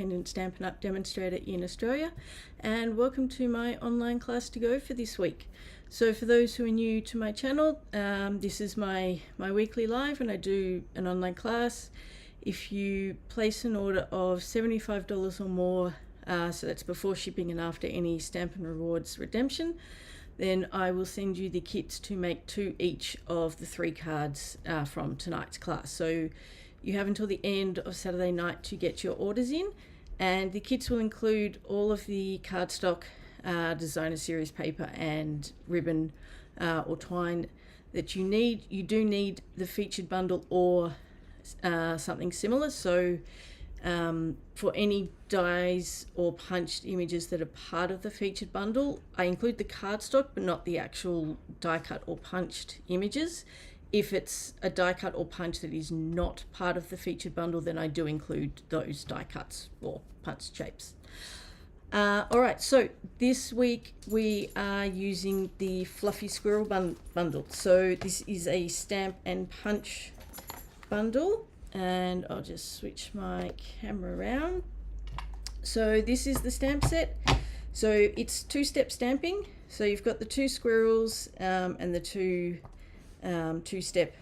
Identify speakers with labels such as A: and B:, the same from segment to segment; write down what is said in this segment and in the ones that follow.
A: independent Stampin' Up! Demonstrator in Australia, and welcome to my online class to go for this week. So for those who are new to my channel, this is my weekly live, and I do an online class. If you place an order of $75 or more, so that's before shipping and after any Stampin' Rewards redemption, then I will send you the kits to make 2 each of the 3 cards from tonight's class. So you have until the end of Saturday night to get your orders in, and the kits will include all of the cardstock, designer series paper and ribbon or twine that you need. You do need the featured bundle or something similar. So for any dies or punched images that are part of the featured bundle, I include the cardstock but not the actual die cut or punched images. If it's a die cut or punch that is not part of the featured bundle, then I do include those die cuts or punched shapes. Alright, so this week we are using the Fluffy Squirrel bundle. So this is a stamp and punch bundle, and I'll just switch my camera around. So this is the stamp set. So it's 2-step stamping. So you've got the 2 squirrels and the 2 2-step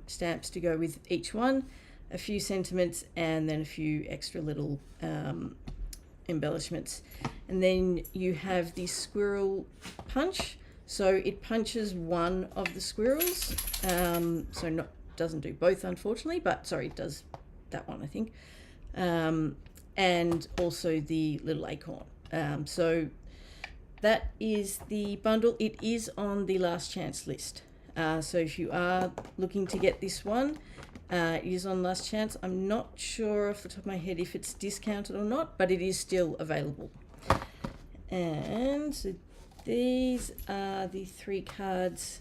A: stamps to go with each one, a few sentiments, and then a few extra little embellishments. And then you have the squirrel punch. So it punches one of the squirrels, so doesn't do both, unfortunately, but sorry, it does that one, I think, and also the little acorn. So that is the bundle. It is on the last chance list, so if you are looking to get this one, it is on last chance. I'm not sure off the top of my head if it's discounted or not, but it is still available. And so these are the 3 cards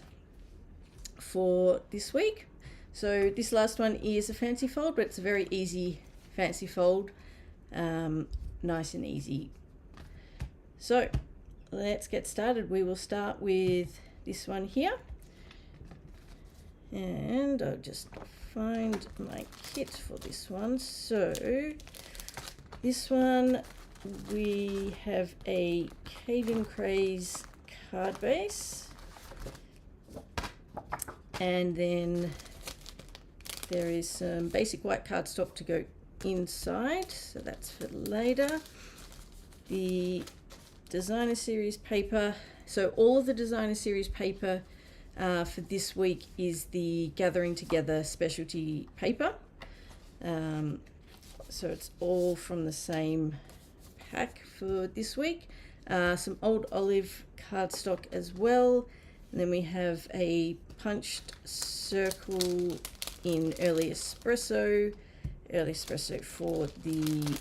A: for this week. So this last one is a fancy fold, but it's a very easy fancy fold, nice and easy. So let's get started. We will start with this one here, and I'll just find my kit for this one. So this one, we have a Caden Craze card base, and then there is some basic white cardstock to go inside, so that's for later. The designer series paper. So all of the designer series paper for this week is the Gathering Together specialty paper. So it's all from the same pack for this week. Some Old Olive cardstock as well. And then we have a punched circle in Early Espresso for the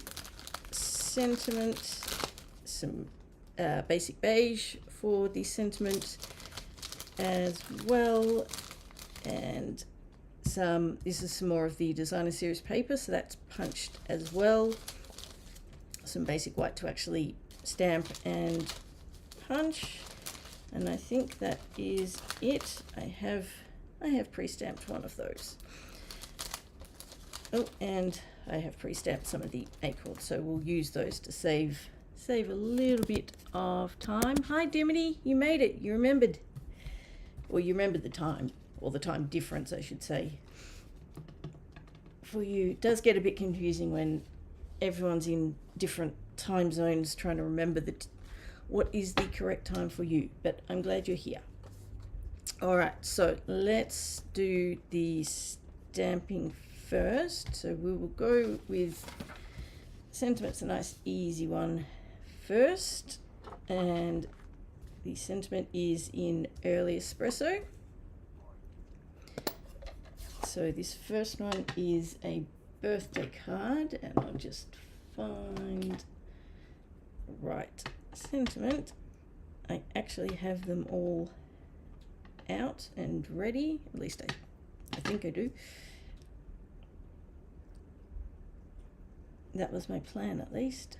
A: sentiment, some basic beige for the sentiment as well, and this is some more of the designer series paper, so that's punched as well. Some basic white to actually stamp and punch, and I think that is it. I have pre-stamped one of those. Oh, and I have pre-stamped some of the acorns, so we'll use those to save a little bit of time. Hi Dimity, you made it. You remembered, or you remembered the time, or the time difference, I should say. For you, it does get a bit confusing when everyone's in different time zones trying to remember what is the correct time for you, but I'm glad you're here. All right, so let's do the stamping first. So we will go with sentiment's a nice easy one first, and the sentiment is in Early Espresso. So this first one is a birthday card, and I'll just find right sentiment. I actually have them all out and ready, at least I think I do. That was my plan, at least.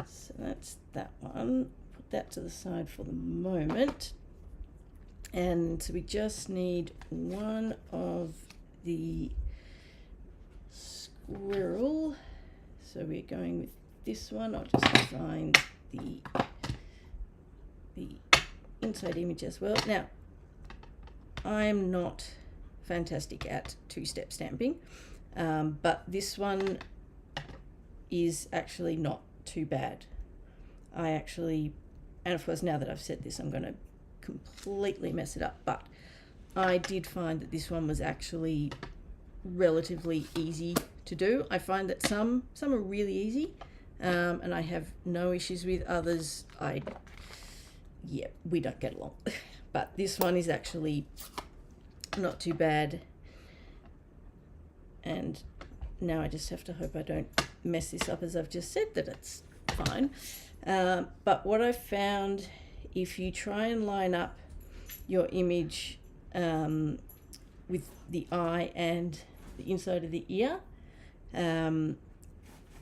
A: So that's that one. Put that to the side for the moment. And so we just need one of the Squirrel. So we're going with this one. I'll just find the inside image as well. Now, I'm not fantastic at two-step stamping, but this one is actually not too bad. And of course now that I've said this, I'm going to completely mess it up, but I did find that this one was actually relatively easy to do. I find that some are really easy, and I have no issues with others. We don't get along. But this one is actually not too bad. And now I just have to hope I don't mess this up, as I've just said that it's fine. But what I found, if you try and line up your image with the eye and the inside of the ear, then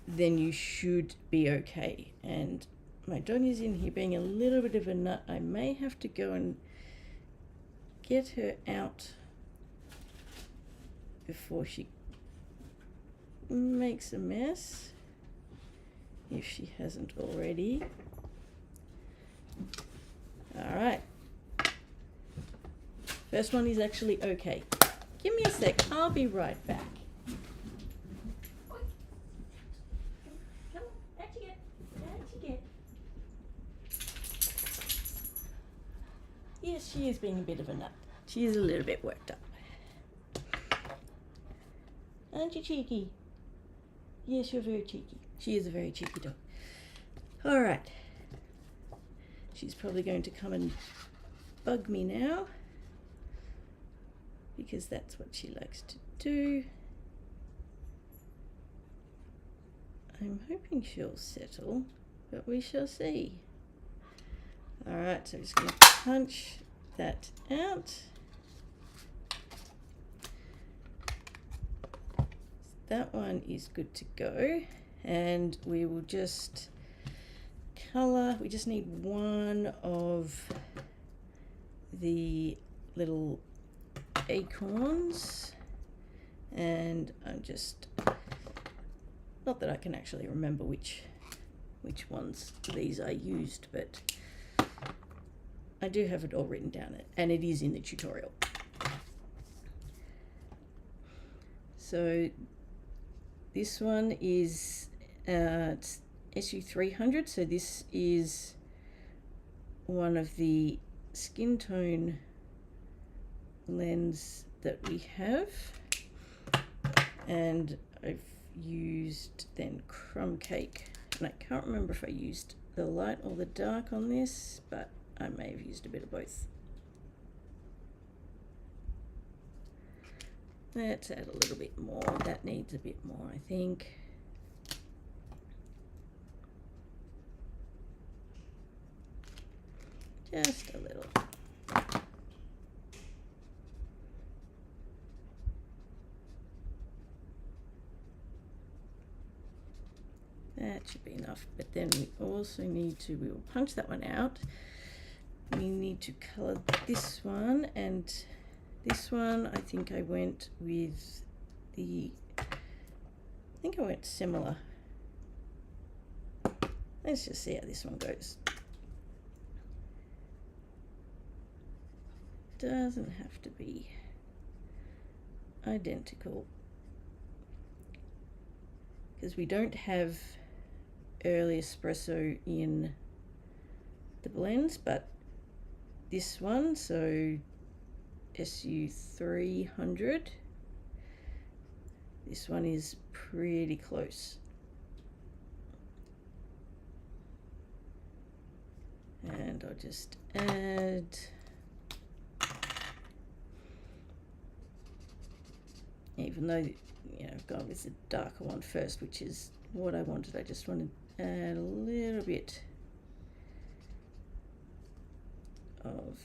A: you should be okay. And my dog is in here being a little bit of a nut. I may have to go and get her out before she makes a mess, if she hasn't already. All right. First one is actually okay. Give me a sec. I'll be right back. Yes, she is being a bit of a nut. She is a little bit worked up. Aren't you cheeky? Yes, you're very cheeky. She is a very cheeky dog. All right. She's probably going to come and bug me now, because that's what she likes to do. I'm hoping she'll settle, but we shall see. All right, so I'm just going to punch that out. That one is good to go, and we will just color. We just need one of the little acorns, and I'm just, not that I can actually remember which ones these I used, but I do have it all written down, and it is in the tutorial. So this one is it's SU300, so this is one of the skin tone lens that we have, and I've used then crumb cake, and I can't remember if I used the light or the dark on this, but I may have used a bit of both. Let's add a little bit more. That needs a bit more, I think. Just a little. That should be enough, but then we also need to, we will punch that one out. We need to color this one, and this one I think I went with the, I think I went similar. Let's just see how this one goes. Doesn't have to be identical, because we don't have early espresso in the blends, but this one, so SU300, this one is pretty close. And I'll just add even though, you know, I've gone with the darker one first, which is what I wanted. I just wanted to add a little bit of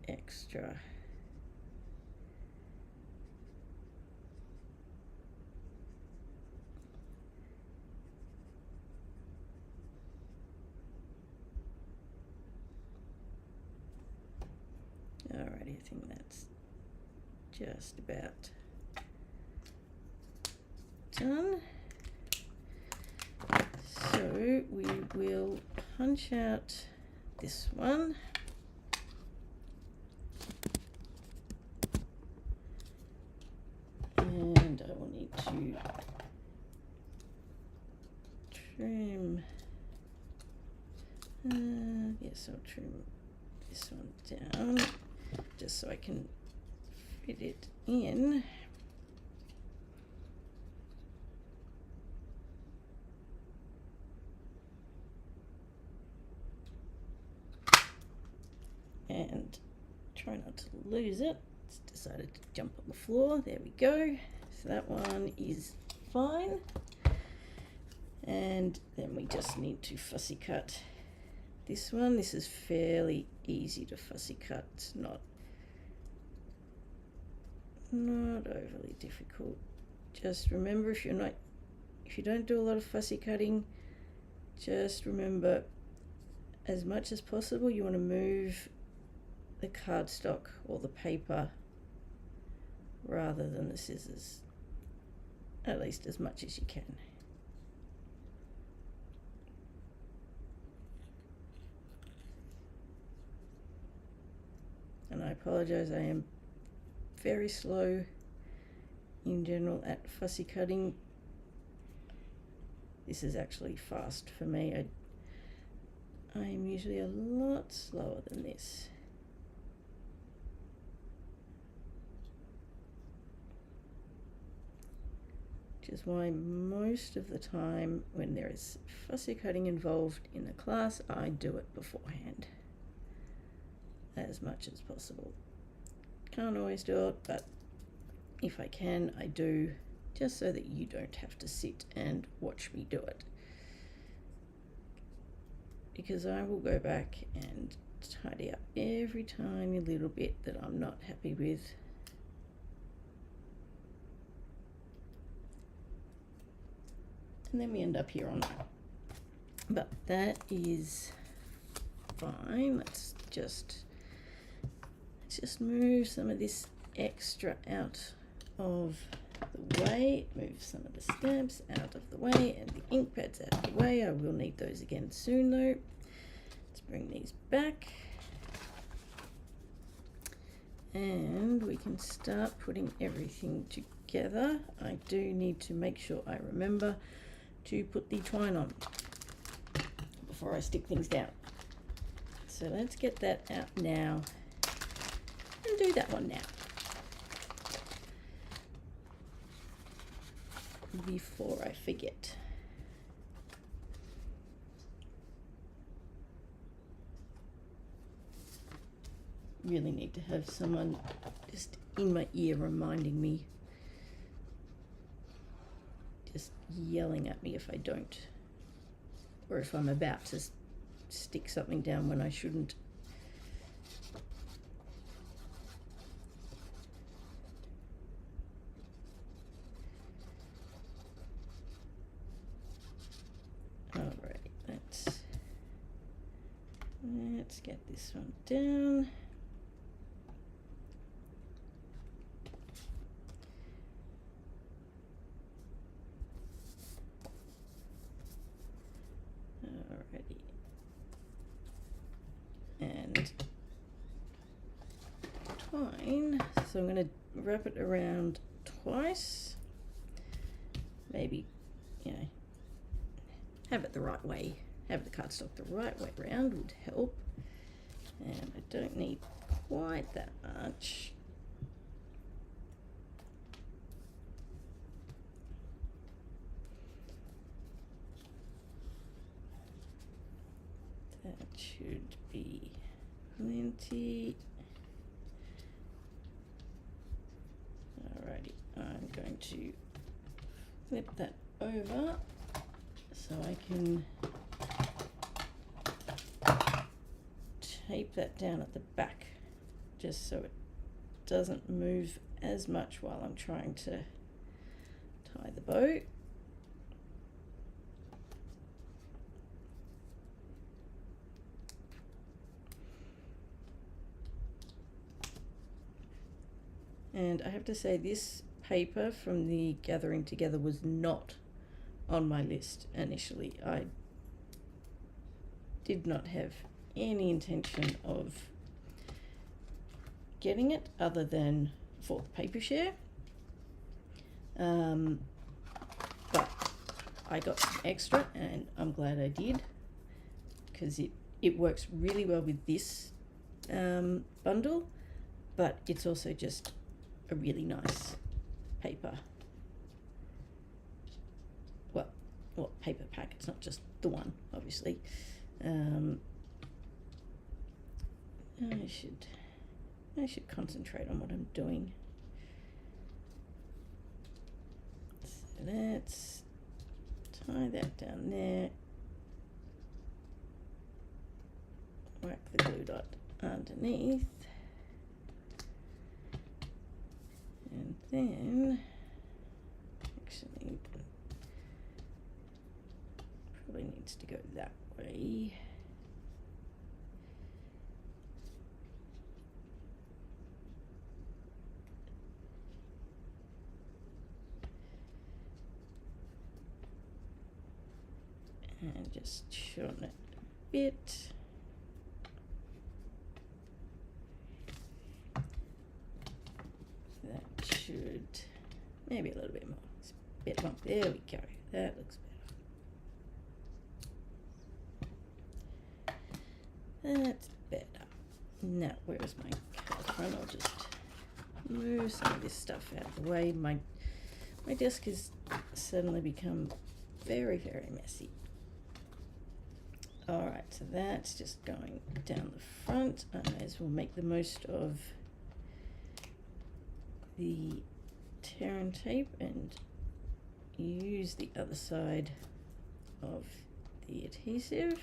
A: extra. Alrighty, I think that's just about done. punch out this one. And I will need to trim, yes, I'll trim this one down just so I can fit it in. And try not to lose it. It's decided to jump on the floor. There we go. So that one is fine. And then we just need to fussy cut this one. This is fairly easy to fussy cut. It's not overly difficult. Just remember, if you don't do a lot of fussy cutting, just remember, as much as possible, you want to move the cardstock or the paper rather than the scissors, at least as much as you can. And I apologize, I am very slow in general at fussy cutting. This is actually fast for me. I am usually a lot slower than this. Which is why most of the time when there is fussy cutting involved in a class, I do it beforehand as much as possible. Can't always do it, but if I can, I do, just so that you don't have to sit and watch me do it. Because I will go back and tidy up every tiny little bit that I'm not happy with. And then we end up here on that. But that is fine. Let's just move some of this extra out of the way. Move some of the stamps out of the way and the ink pads out of the way. I will need those again soon though. Let's bring these back. And we can start putting everything together. I do need to make sure I remember to put the twine on before I stick things down. So let's get that out now and do that one now before I forget. Really need to have someone just in my ear reminding me, just yelling at me if I don't, or if I'm about to stick something down when I shouldn't. Alright, let's get this one down. Alrighty. And twine. So I'm going to wrap it around twice. Maybe, have it the right way. Have the cardstock the right way around would help. And I don't need quite that much. That should be plenty. Alrighty, I'm going to flip that over so I can tape that down at the back just so it doesn't move as much while I'm trying to tie the bow. And I have to say, this paper from the Gathering Together was not on my list initially. I did not have any intention of getting it other than for the paper share. But I got some extra and I'm glad I did, because it works really well with this bundle, but it's also just a really nice paper, well, paper pack. It's not just the one, obviously. I should concentrate on what I'm doing. So let's tie that down there. Whack the glue dot underneath. And then, actually, probably needs to go that way. And just shorten it a bit. That should, maybe a little bit more. It's a bit long. There we go. That looks better. That's better. Now, where's my card front? I'll just move some of this stuff out of the way. My desk has suddenly become very, very messy. Alright, so that's just going down the front. I may as well make the most of the tear and tape and use the other side of the adhesive.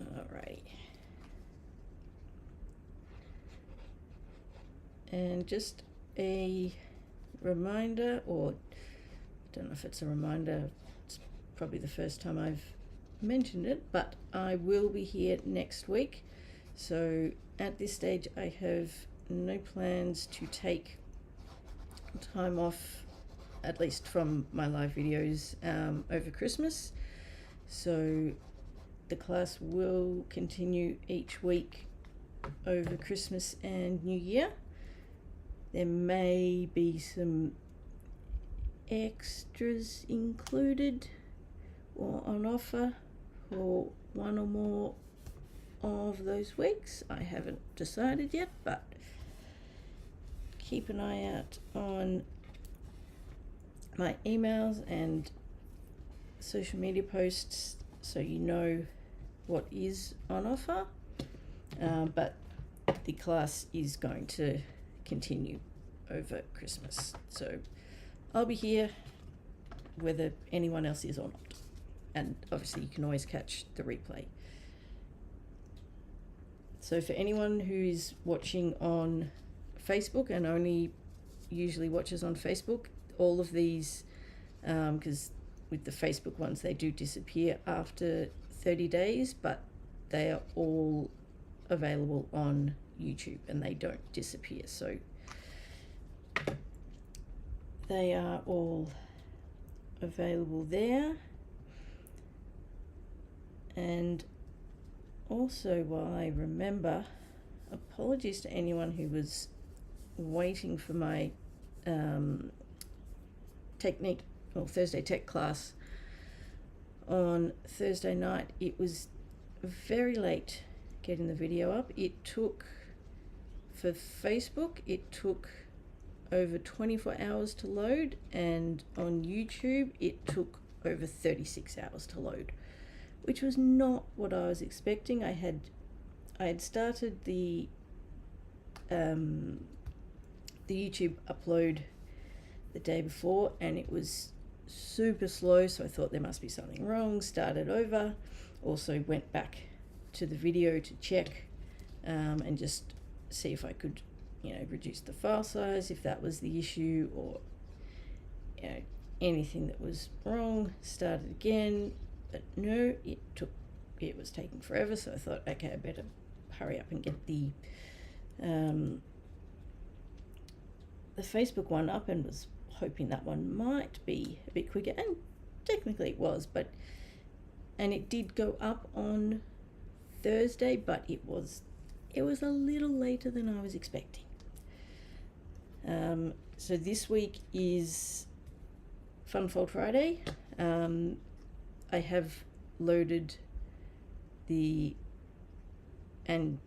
A: Alrighty. And just a reminder, or I don't know if it's a reminder, it's probably the first time I've mentioned it, but I will be here next week. So at this stage I have no plans to take time off, at least from my live videos, over Christmas. So the class will continue each week over Christmas and New Year. There may be some extras included or on offer for one or more of those weeks. I haven't decided yet, but keep an eye out on my emails and social media posts so you know what is on offer. But the class is going to continue over Christmas, so I'll be here whether anyone else is or not, and obviously you can always catch the replay. So for anyone who is watching on Facebook and only usually watches on Facebook, all of these, because with the Facebook ones they do disappear after 30 days, but they are all available on YouTube and they don't disappear. So they are all available there. And also, while I remember, apologies to anyone who was waiting for my technique or Thursday tech class on Thursday night. It was very late getting the video up. It took, for Facebook, it took over 24 hours to load, and on YouTube it took over 36 hours to load, which was not what I was expecting. I had started the YouTube upload the day before and it was super slow, so I thought there must be something wrong, started over, also went back to the video to check and just see if I could, reduce the file size if that was the issue, or anything that was wrong. Started again, but no, it was taking forever, so I thought, okay, I better hurry up and get the Facebook one up, and was hoping that one might be a bit quicker, and technically it was, and it did go up on Thursday, but it was a little later than I was expecting. So this week is Fun Fold Friday. I have loaded and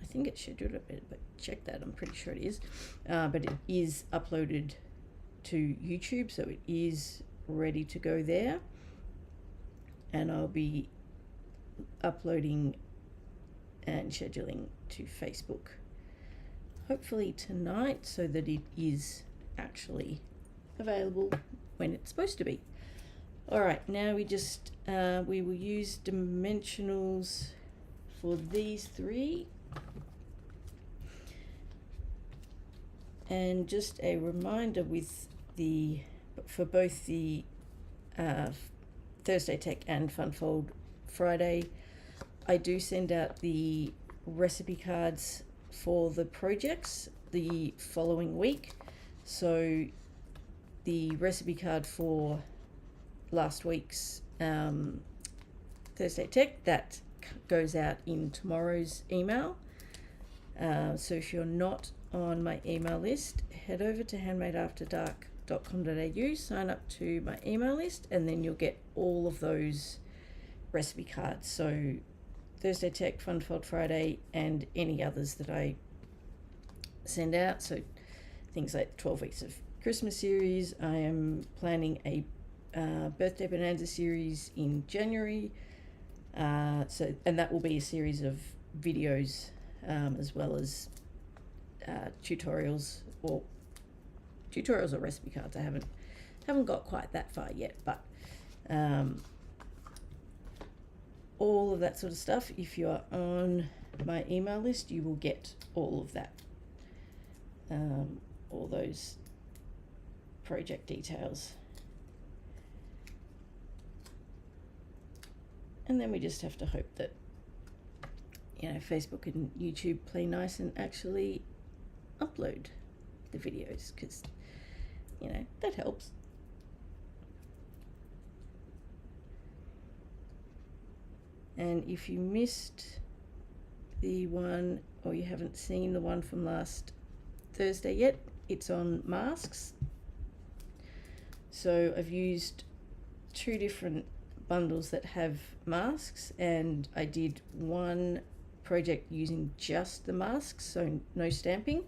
A: I think it's scheduled a bit, but check that, I'm pretty sure it is. But it is uploaded to YouTube, so it is ready to go there. And I'll be uploading and scheduling to Facebook hopefully tonight, so that it is actually available when it's supposed to be. Alright, now we will use dimensionals for these three. And just a reminder for both the Thursday Tech and Fun Fold Friday, I do send out the recipe cards for the projects the following week. So the recipe card for last week's Thursday Tech, that goes out in tomorrow's email. So if you're not on my email list, head over to handmadeafterdark.com.au, sign up to my email list, and then you'll get all of those recipe cards. So Thursday Tech, Fun Fold Friday, and any others that I send out. So things like 12 Weeks of Christmas series. I am planning a birthday bonanza series in January. And that will be a series of videos as well as tutorials or recipe cards. I haven't got quite that far yet, but all of that sort of stuff, if you're on my email list, you will get all of that, all those project details. And then we just have to hope that, Facebook and YouTube play nice and actually upload the videos, because, that helps. And if you missed the one, or you haven't seen the one from last Thursday yet, it's on masks. So I've used 2 different bundles that have masks, and I did one project using just the masks, so no stamping,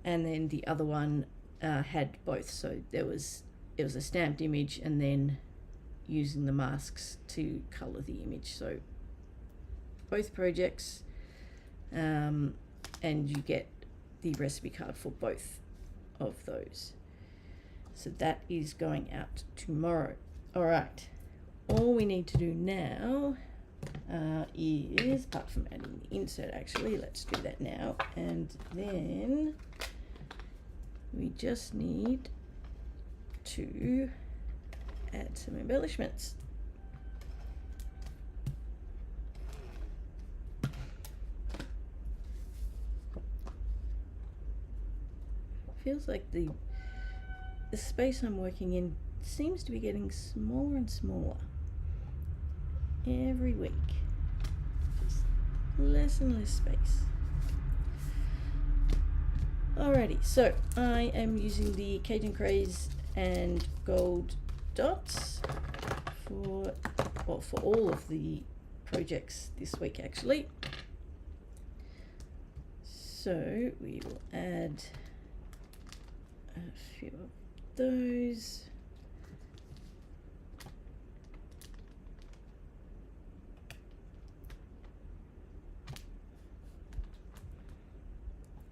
A: and then the other one had both. So it was a stamped image and then using the masks to color the image. So both projects, and you get the recipe card for both of those. So that is going out tomorrow. All right, all we need to do now is, apart from adding the insert, actually, let's do that now, and then we just need to add some embellishments. Feels like the space I'm working in seems to be getting smaller and smaller every week. Just less and less space. Alrighty, so I am using the Cajun Craze and gold dots for all of the projects this week, actually. So we will add a few of those.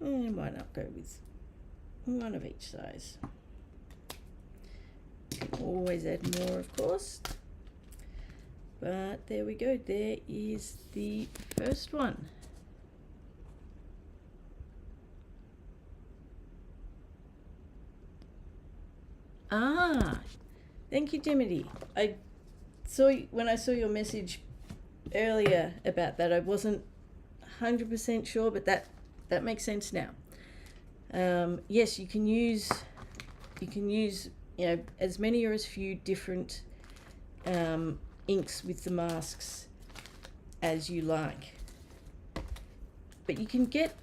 A: And why not go with one of each size? You can always add more, of course. But there we go. There is the first one. Ah, thank you, Dimity. When I saw your message earlier about that, I wasn't 100% sure, but that makes sense now. Yes, you can use as many or as few different inks with the masks as you like. But you can get,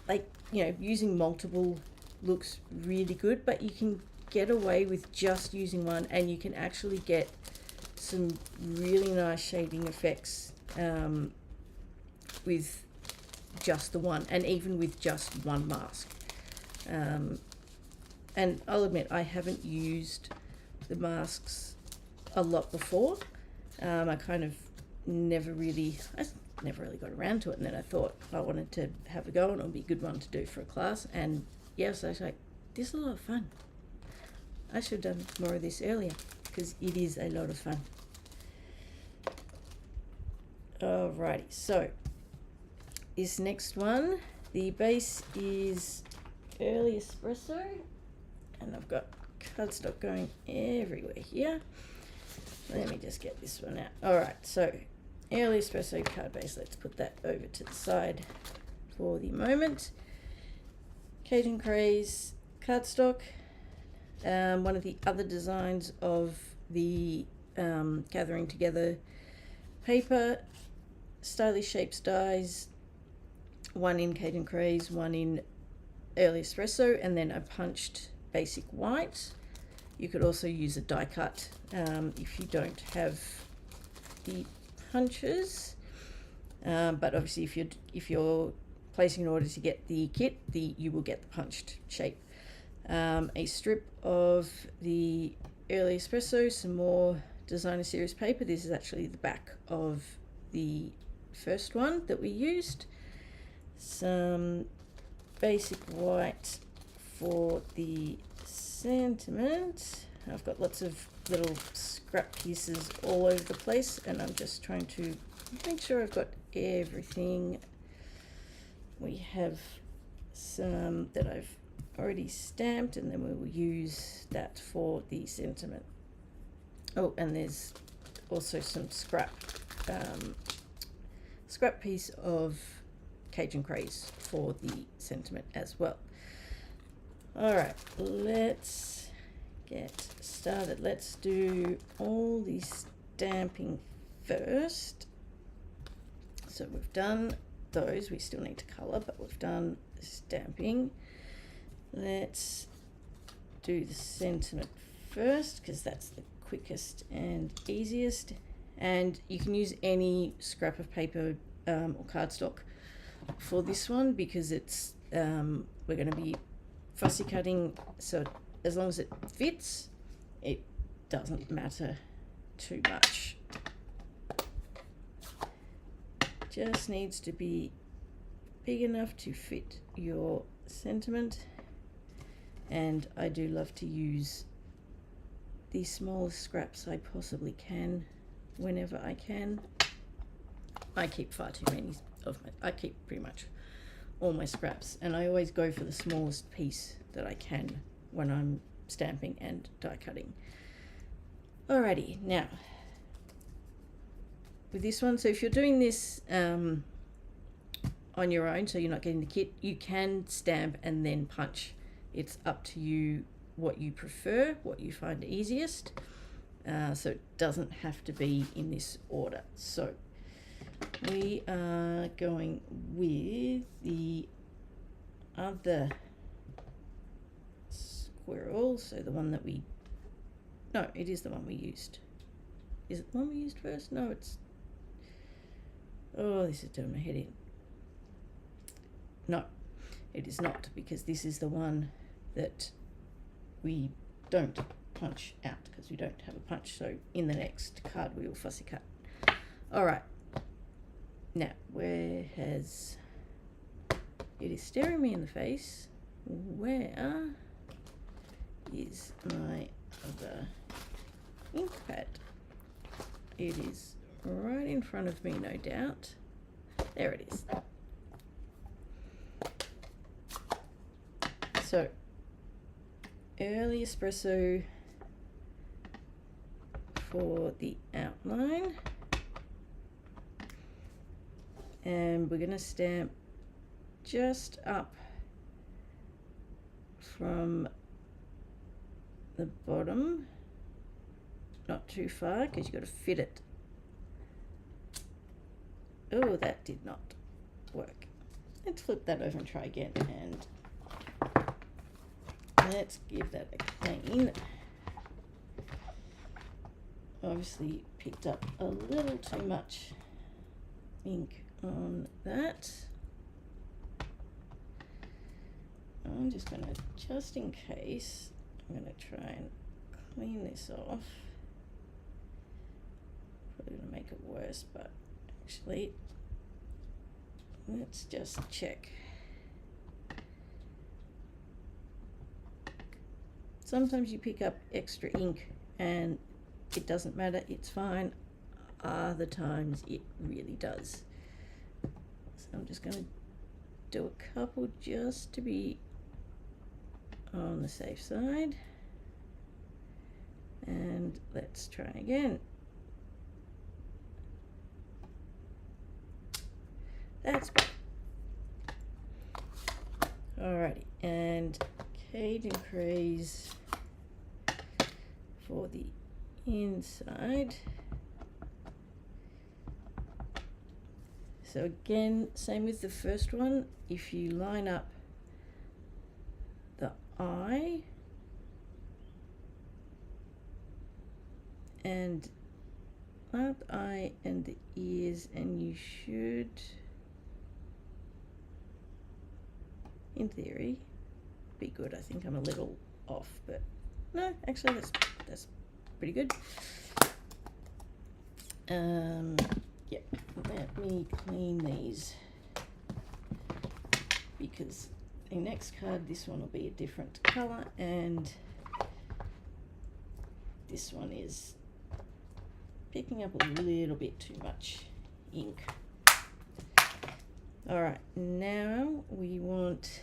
A: like, you know, using multiple looks really good, but you can get away with just using one, and you can actually get some really nice shading effects with just the one, and even with just one mask. And I'll admit, I haven't used the masks a lot before. I kind of never really got around to it, and then I thought I wanted to have a go, and it would be a good one to do for a class. And yes, I was like, this is a lot of fun. I should have done more of this earlier, because it is a lot of fun. Alrighty, so this next one, the base is Early Espresso, and I've got cardstock going everywhere here. Let me just get this one out. Alright, so Early Espresso card base, let's put that over to the side for the moment. Cajun Craze cardstock. One of the other designs of the Gathering Together paper, Stylish Shapes dies, one in Cajun Craze, one in Early Espresso, and then a punched basic white. You could also use a die cut if you don't have the punches, but obviously if you're placing an order to get the kit, you will get the punched shape. A strip of the Early Espresso, some more Designer Series paper. This is actually the back of the first one that we used. Some basic white for the sentiment. I've got lots of little scrap pieces all over the place, and I'm just trying to make sure I've got everything. We have some that I've already stamped, and then we will use that for the sentiment. Oh, and there's also some scrap piece of Cajun Craze for the sentiment as well. All right, let's get started. Let's do all the stamping first. So we've done those. We still need to color, but we've done the stamping. Let's do the sentiment first, because that's the quickest and easiest. And you can use any scrap of paper or cardstock for this one, because it's we're going to be fussy cutting, so as long as it fits, it doesn't matter too much. Just needs to be big enough to fit your sentiment, and I do love to use the smallest scraps I possibly can whenever I can. I keep far too many I keep pretty much all my scraps, and I always go for the smallest piece that I can when I'm stamping and die cutting. Alrighty, now with this one, so if you're doing this on your own, so you're not getting the kit, you can stamp and then punch. It's up to you what you prefer, what you find easiest. So it doesn't have to be in this order. So we are going with the other Squirrel, so the one that we, no, it is the one we used. Is it the one we used first? No, it's, oh, this is doing my head in. No, it is not, because this is the one that we don't punch out, because we don't have a punch. So in the next card we will fussy cut. All right. Now, where has, it is staring me in the face. Where is my other ink pad? It is right in front of me, no doubt. There it is. So, Early Espresso for the outline. And we're going to stamp just up from the bottom not too far because you've got to fit it. Oh, that did not work. Let's flip that over and try again, and let's give that a clean. Obviously picked up a little too much ink on that. I'm just going to, just in case, I'm going to try and clean this off. Probably going to make it worse, but actually, let's just check. Sometimes you pick up extra ink and it doesn't matter, it's fine. Other times it really does. So I'm just going to do a couple just to be on the safe side. And let's try again. That's better. Alrighty, and Kate and Craze for the inside. So again, same with the first one. If you line up the eye and the eye and the ears, and you should, in theory, be good. I think I'm a little off, but no, actually that's pretty good. Yeah, let me clean these, because the next card, this one will be a different color, and this one is picking up a little bit too much ink. All right, now we want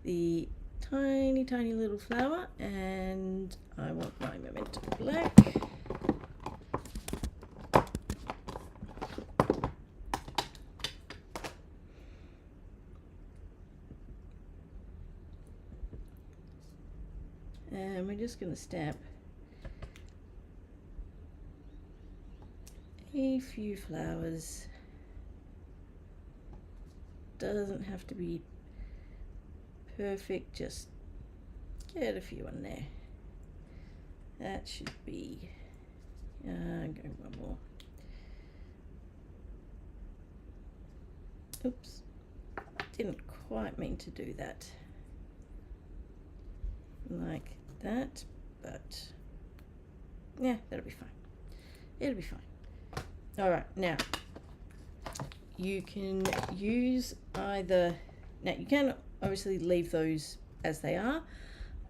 A: the tiny little flower, and I want my Memento Black. And we're just going to stamp a few flowers. Doesn't have to be perfect, just get a few in there. That should be, go one more. Oops, didn't quite mean to do that. Like that, but yeah, that'll be fine. It'll be fine. All right, now you can use either, now you can obviously leave those as they are.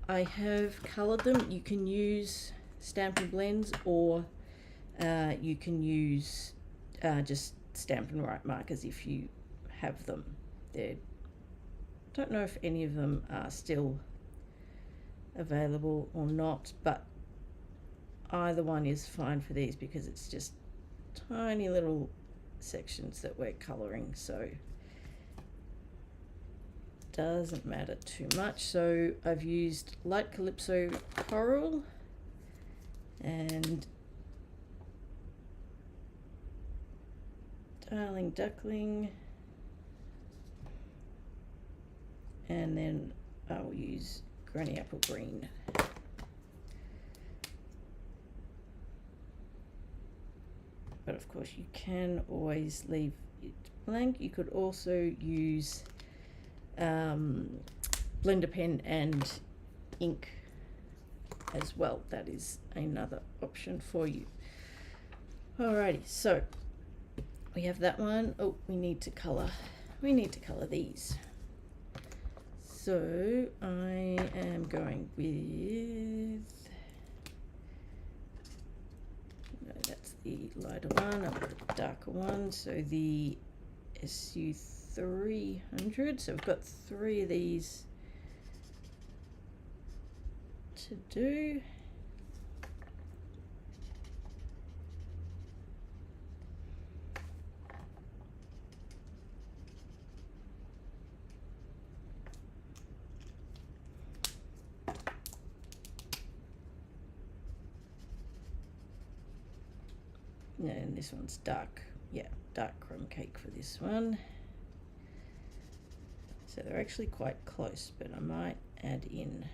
A: I have colored them. You can use Stampin' Blends, or you can use just Stampin' Write markers if you have them. I don't know if any of them are still available or not, but either one is fine for these because it's just tiny little sections that we're coloring, so doesn't matter too much. So I've used Light Calypso Coral and Darling Duckling, and then I'll use Granny Apple Green. But of course you can always leave it blank. You could also use blender pen and ink as well. That is another option for you. Alrighty, so we have that one. Oh, we need to color these. So I am going with, no, that's the lighter one. I've got the darker one. So the SU300. So we've got 3 of these to do. And this one's dark, yeah, dark crumb cake for this one. So they're actually quite close, but I might add in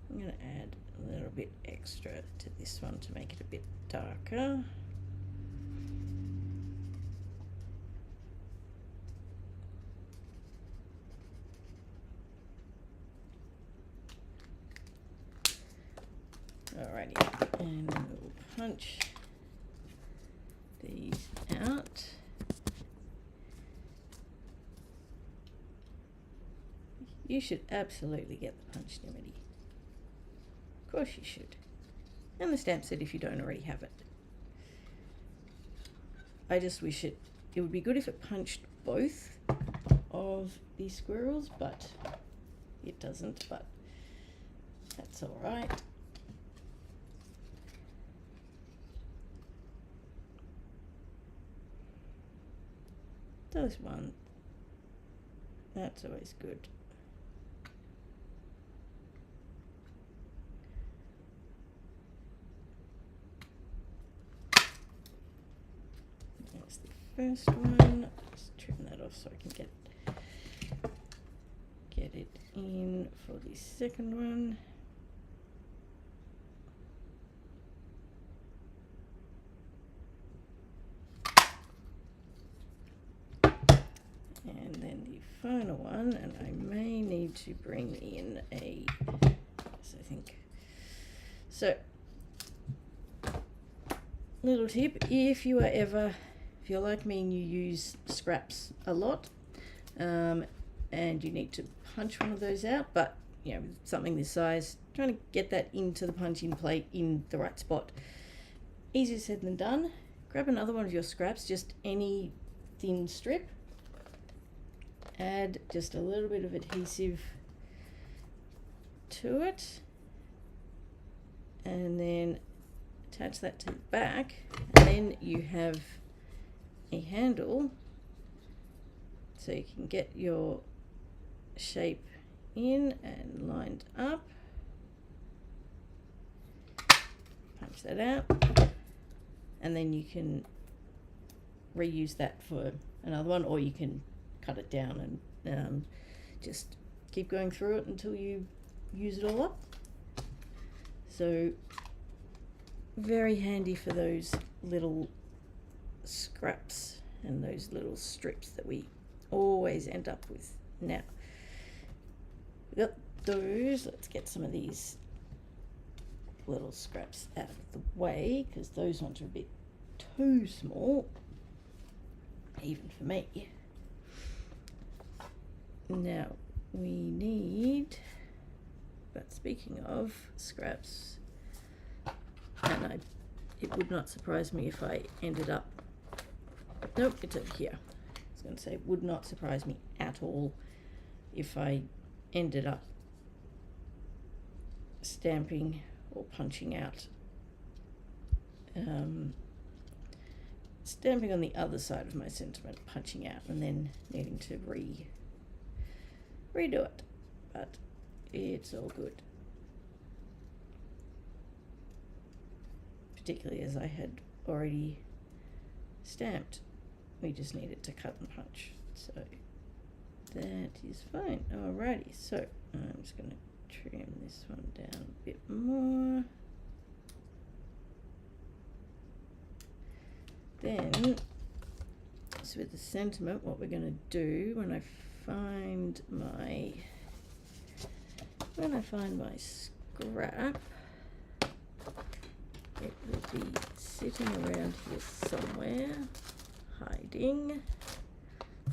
A: I'm going to add a little bit extra to this one to make it a bit darker. Alrighty, and then we'll punch these out. You should absolutely get the punch dimity. Of course you should. And the stamp set if you don't already have it. I just wish it would be good if it punched both of these squirrels, but it doesn't, but that's alright. Does one. That's always good. There's the first one. Just trim that off so I can get it in for the second one. And then the final one, and I may need to bring in a, I think, so, little tip, if you're like me and you use scraps a lot, and you need to punch one of those out, but, you know, with something this size, trying to get that into the punching plate in the right spot. Easier said than done. Grab another one of your scraps, just any thin strip, add just a little bit of adhesive to it, and then attach that to the back, and then you have a handle so you can get your shape in and lined up. Punch that out, and then you can reuse that for another one, or you can cut it down and just keep going through it until you use it all up. So very handy for those little scraps and those little strips that we always end up with. Now we've got those, let's get some of these little scraps out of the way, because those ones are a bit too small even for me. Now we need, but speaking of scraps, and it would not surprise me if I ended up, nope, it's over here. I was going to say, it would not surprise me at all if I ended up stamping or punching out, stamping on the other side of my sentiment, punching out, and then needing to redo it, but it's all good. Particularly as I had already stamped. We just needed to cut and punch, so that is fine. Alrighty, so I'm just going to trim this one down a bit more. Then, so with the sentiment, what we're going to do when I find my scrap, it will be sitting around here somewhere, hiding.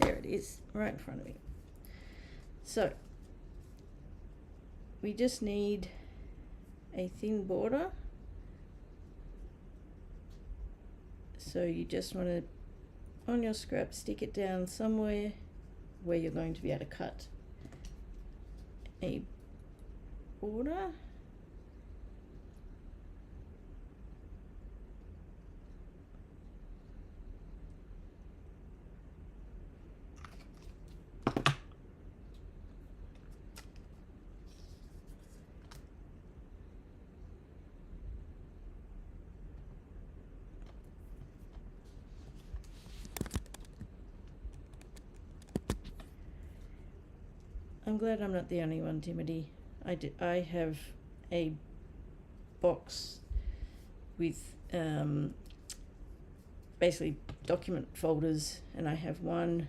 A: There it is, right in front of me. So we just need a thin border. So you just want to, on your scrap, stick it down somewhere where you're going to be able to cut a border. I'm glad I'm not the only one, Timothy. I have a box with basically document folders, and I have one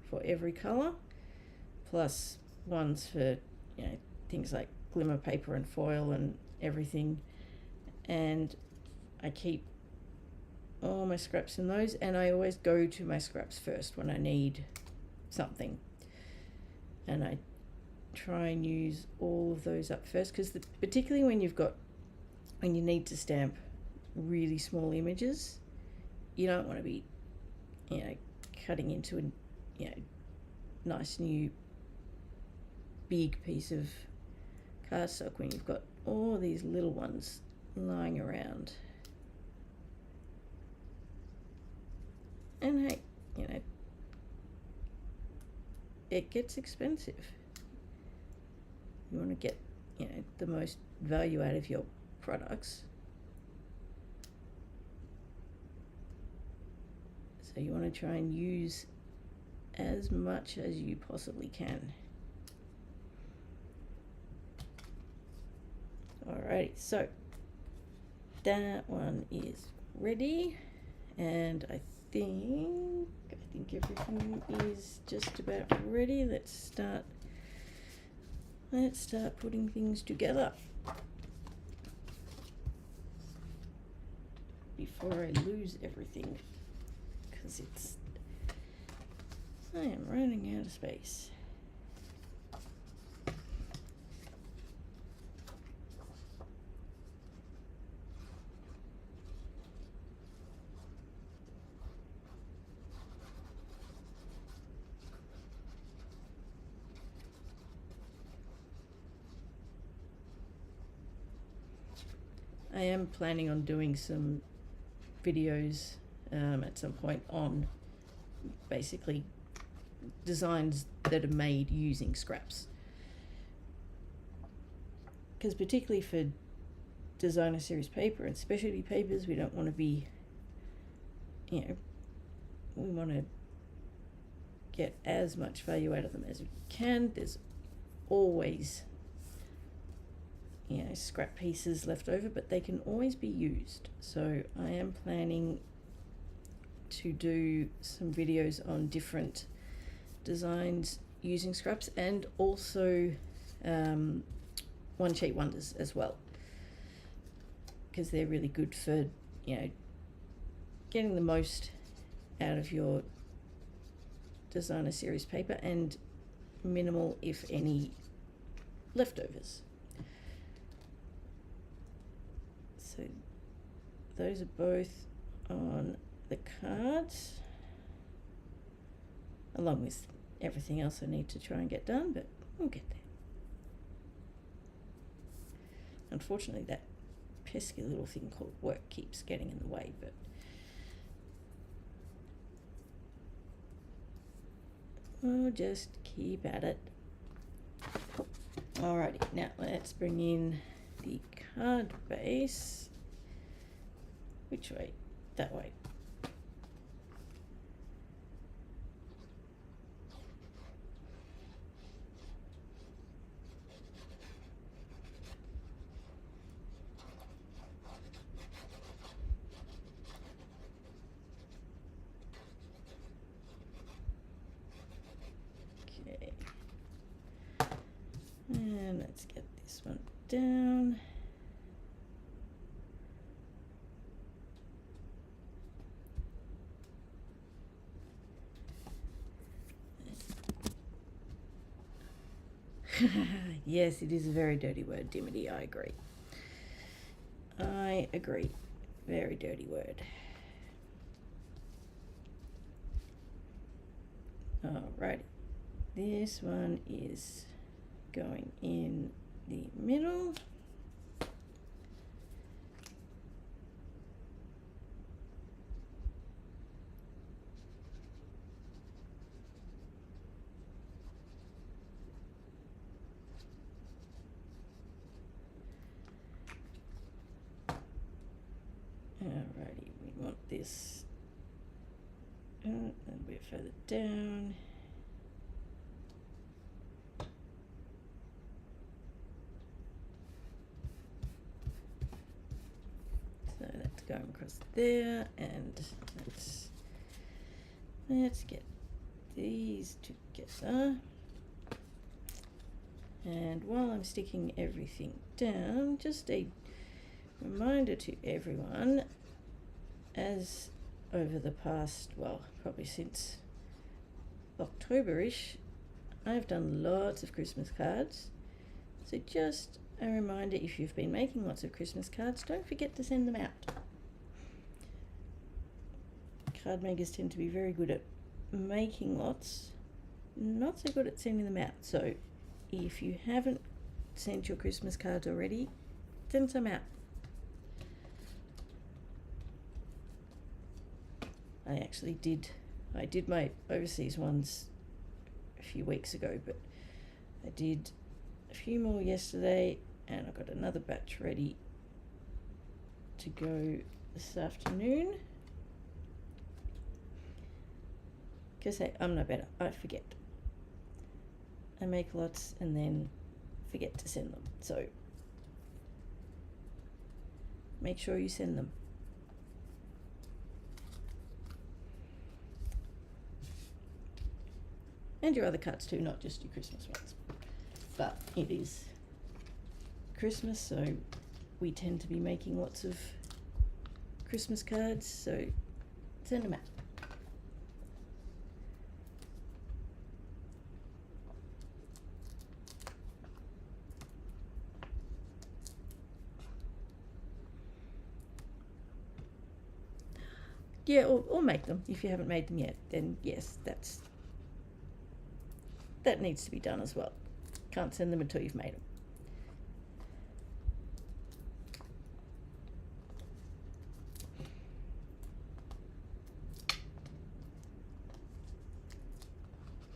A: for every colour, plus ones for, you know, things like glimmer paper and foil and everything, and I keep all my scraps in those, and I always go to my scraps first when I need something, and I try and use all of those up first, because particularly when you need to stamp really small images, you don't want to be, you know, cutting into a, you know, nice new big piece of cardstock when you've got all these little ones lying around. And hey, you know, it gets expensive. You want to get, you know, the most value out of your products. So you want to try and use as much as you possibly can. Alrighty, so that one is ready, and I think everything is just about ready. Let's start putting things together before I lose everything, because I am running out of space. I am planning on doing some videos at some point on basically designs that are made using scraps, because particularly for designer series paper and specialty papers, we don't want to be, you know, we want to get as much value out of them as we can. There's always, you know, scrap pieces left over, but they can always be used. So I am planning to do some videos on different designs using scraps, and also one sheet wonders as well, because they're really good for, you know, getting the most out of your designer series paper and minimal, if any, leftovers. So those are both on the cards, along with everything else I need to try and get done, but we'll get there. Unfortunately, that pesky little thing called work keeps getting in the way, but we'll just keep at it. Alrighty, now let's bring in the card base. Which way? That way. Okay. And let's get this one down. Yes, it is a very dirty word, Dimity. I agree. I agree. Very dirty word. Alrighty. This one is going in the middle. Alrighty, we want this a little bit further down. going across there, and let's get these together. And while I'm sticking everything down, just a reminder to everyone, as over the past, well, probably since October-ish, I've done lots of Christmas cards. So just a reminder, if you've been making lots of Christmas cards, don't forget to send them out. Card makers tend to be very good at making lots, not so good at sending them out. So if you haven't sent your Christmas cards already, send some out. I did my overseas ones a few weeks ago, but I did a few more yesterday, and I got another batch ready to go this afternoon. Because hey, I'm no better, I forget. I make lots and then forget to send them, so make sure you send them. And your other cards too, not just your Christmas ones. But it is Christmas, so we tend to be making lots of Christmas cards, so send them out. Yeah, or make them. If you haven't made them yet, then yes, that needs to be done as well. Can't send them until you've made them.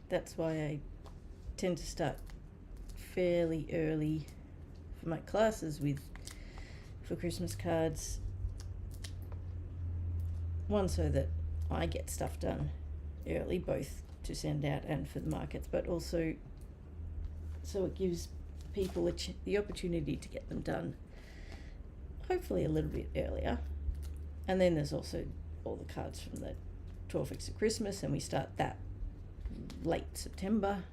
A: That's why I tend to start fairly early for my classes for Christmas cards. One, so that I get stuff done early, both to send out and for the markets, but also so it gives people the opportunity to get them done hopefully a little bit earlier. And then there's also all the cards from the 12 Weeks of Christmas, and we start that late September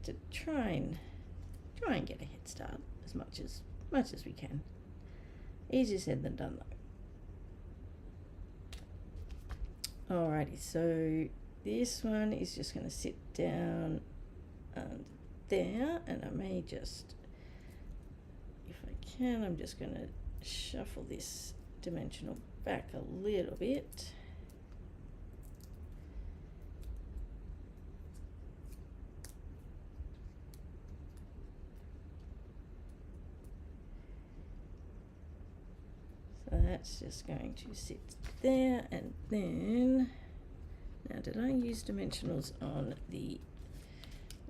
A: to try and get a head start as much as we can. Easier said than done though. Alrighty, so this one is just going to sit down there, and I may just, if I can, I'm just going to shuffle this dimensional back a little bit. So that's just going to sit there, and then, now did I use dimensionals on the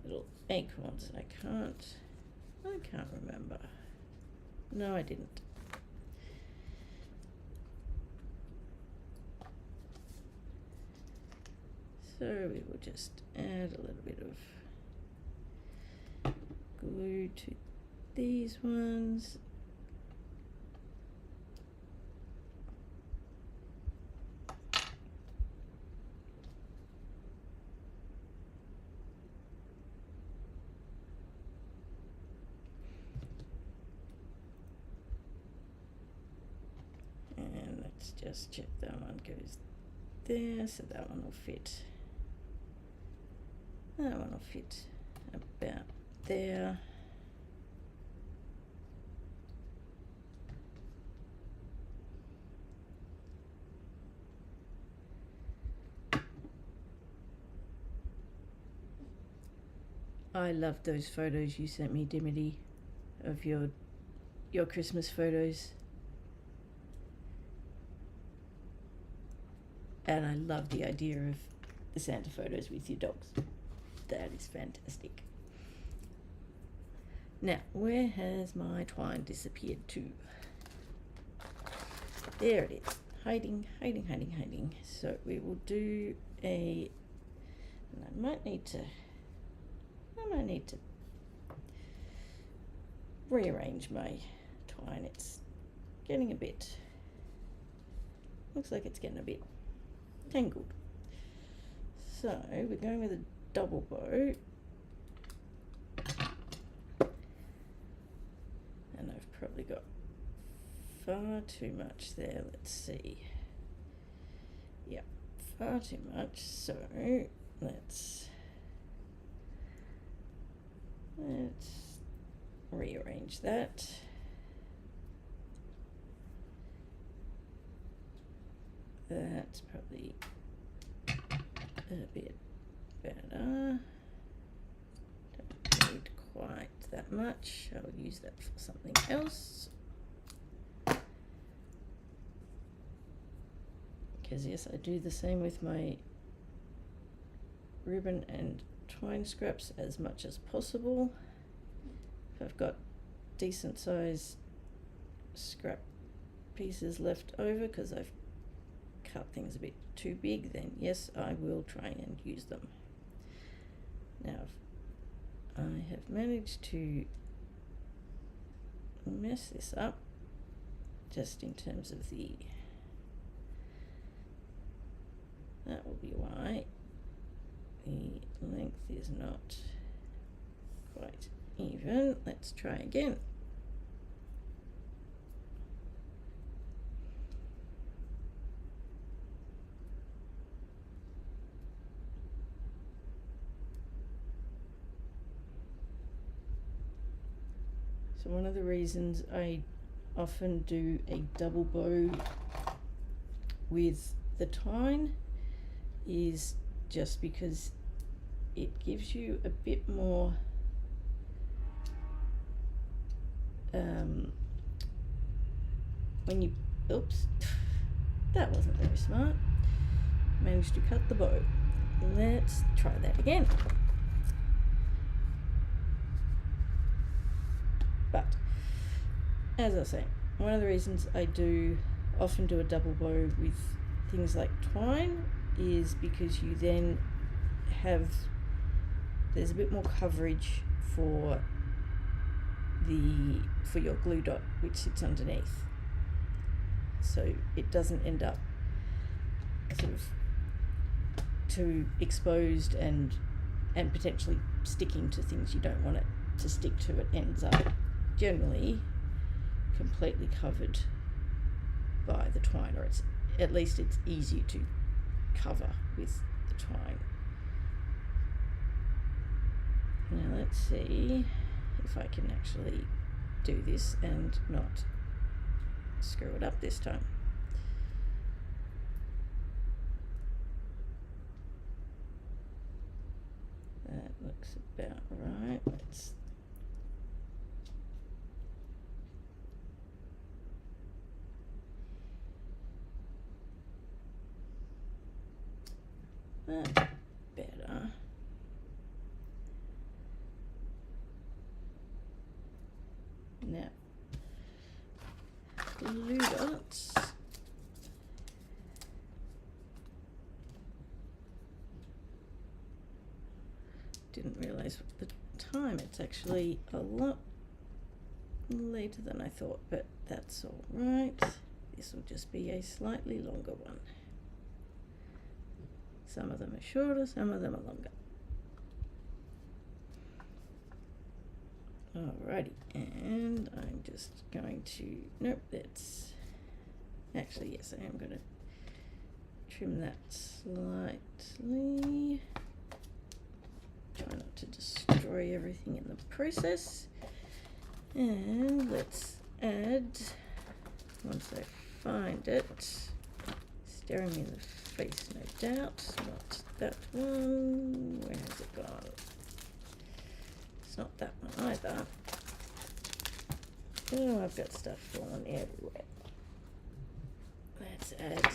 A: little acorns? I can't remember. No, I didn't. So we will just add a little bit of glue to these ones. And let's just check that one goes there, so that one will fit. That one will fit about there. I love those photos you sent me, Dimity, of your Christmas photos. And I love the idea of the Santa photos with your dogs. That is fantastic. Now, where has my twine disappeared to? There it is. Hiding. So we will do and I might need to rearrange my twine. It's getting a bit, looks like it's getting a bit tangled. So we're going with a double bow. And I've probably got far too much there. Let's see. Yep, far too much. So let's rearrange that. That's probably a bit better. Don't need quite that much. I'll use that for something else. Because yes, I do the same with my ribbon and twine scraps as much as possible. If I've got decent size scrap pieces left over because I've cut things a bit too big, then yes, I will try and use them. Now, I have managed to mess this up just in terms of the, that will be why the length is not quite even. Let's try again. So one of the reasons I often do a double bow with the twine is just because it gives you a bit more when you, oops, that wasn't very smart. Managed to cut the bow. Let's try that again. But as I say, one of the reasons I often do a double bow with things like twine is because you then there's a bit more coverage for your glue dot which sits underneath, so it doesn't end up sort of too exposed and potentially sticking to things you don't want it to stick to. It ends up generally completely covered by the twine, or at least it's easier to cover with the twine. Now let's see if I can actually do this and not screw it up this time. That looks about right. Let's that better. Now, glue dots. Didn't realize the time. It's actually a lot later than I thought, but that's all right. This will just be a slightly longer one. Some of them are shorter, some of them are longer. Alrighty, and I'm just going to, nope, that's, actually yes, I am going to trim that slightly. Try not to destroy everything in the process. And let's add, once I find it, staring me in the face, no doubt, not that one. Where has it gone? It's not that one either. Oh, I've got stuff falling everywhere. Let's add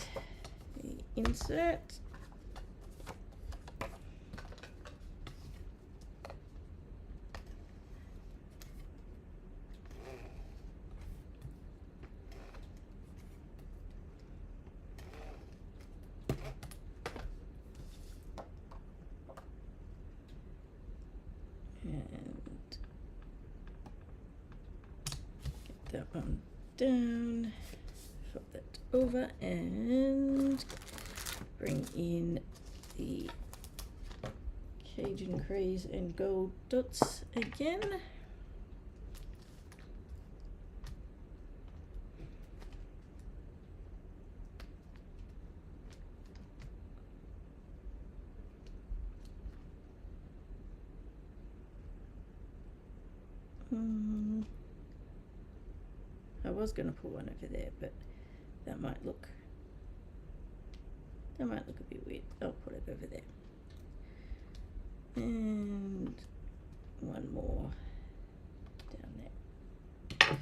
A: the insert. that one down, flip that over, and bring in the Cajun Craze and gold dots again. I was going to put one over there, but that might look a bit weird. I'll put it over there. And one more down there.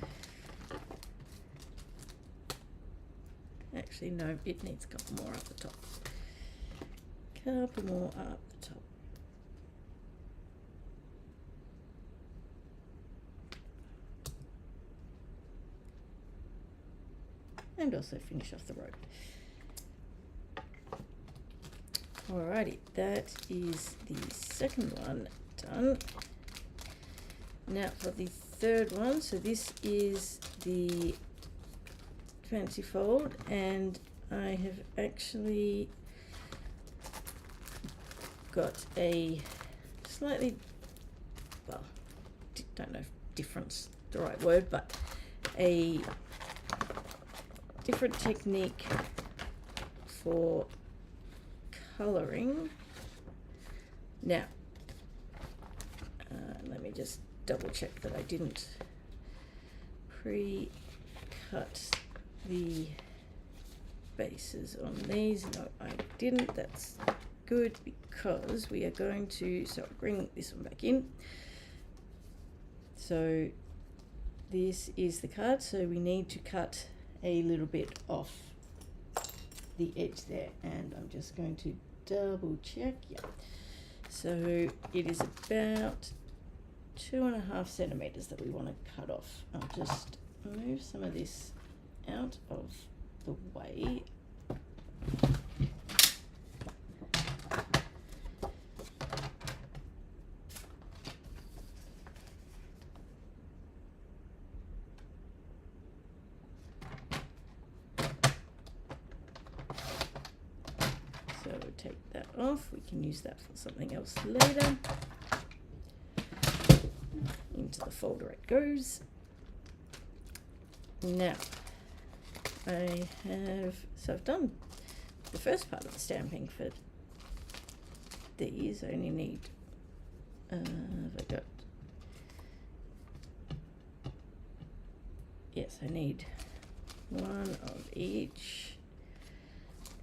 A: Actually, no, it needs a couple more up the top. Couple more up the top. And also finish off the rope. Alrighty, that is the second one done. Now for the third one, so this is the fancy fold, and I have actually got a slightly, well, don't know if difference the right word, but a different technique for colouring. Now, let me just double check that I didn't pre-cut the bases on these. No, I didn't. That's good, because we are going to, so I'll bring this one back in. So this is the card, so we need to cut a little bit off the edge there, and I'm just going to double check. Yeah, so it is about 2.5 centimeters that we want to cut off. I'll just move some of this out of the way. Take that off. We can use that for something else later. Into the folder it goes. Now, I've done the first part of the stamping for these. I only need, have I got, yes, I need one of each.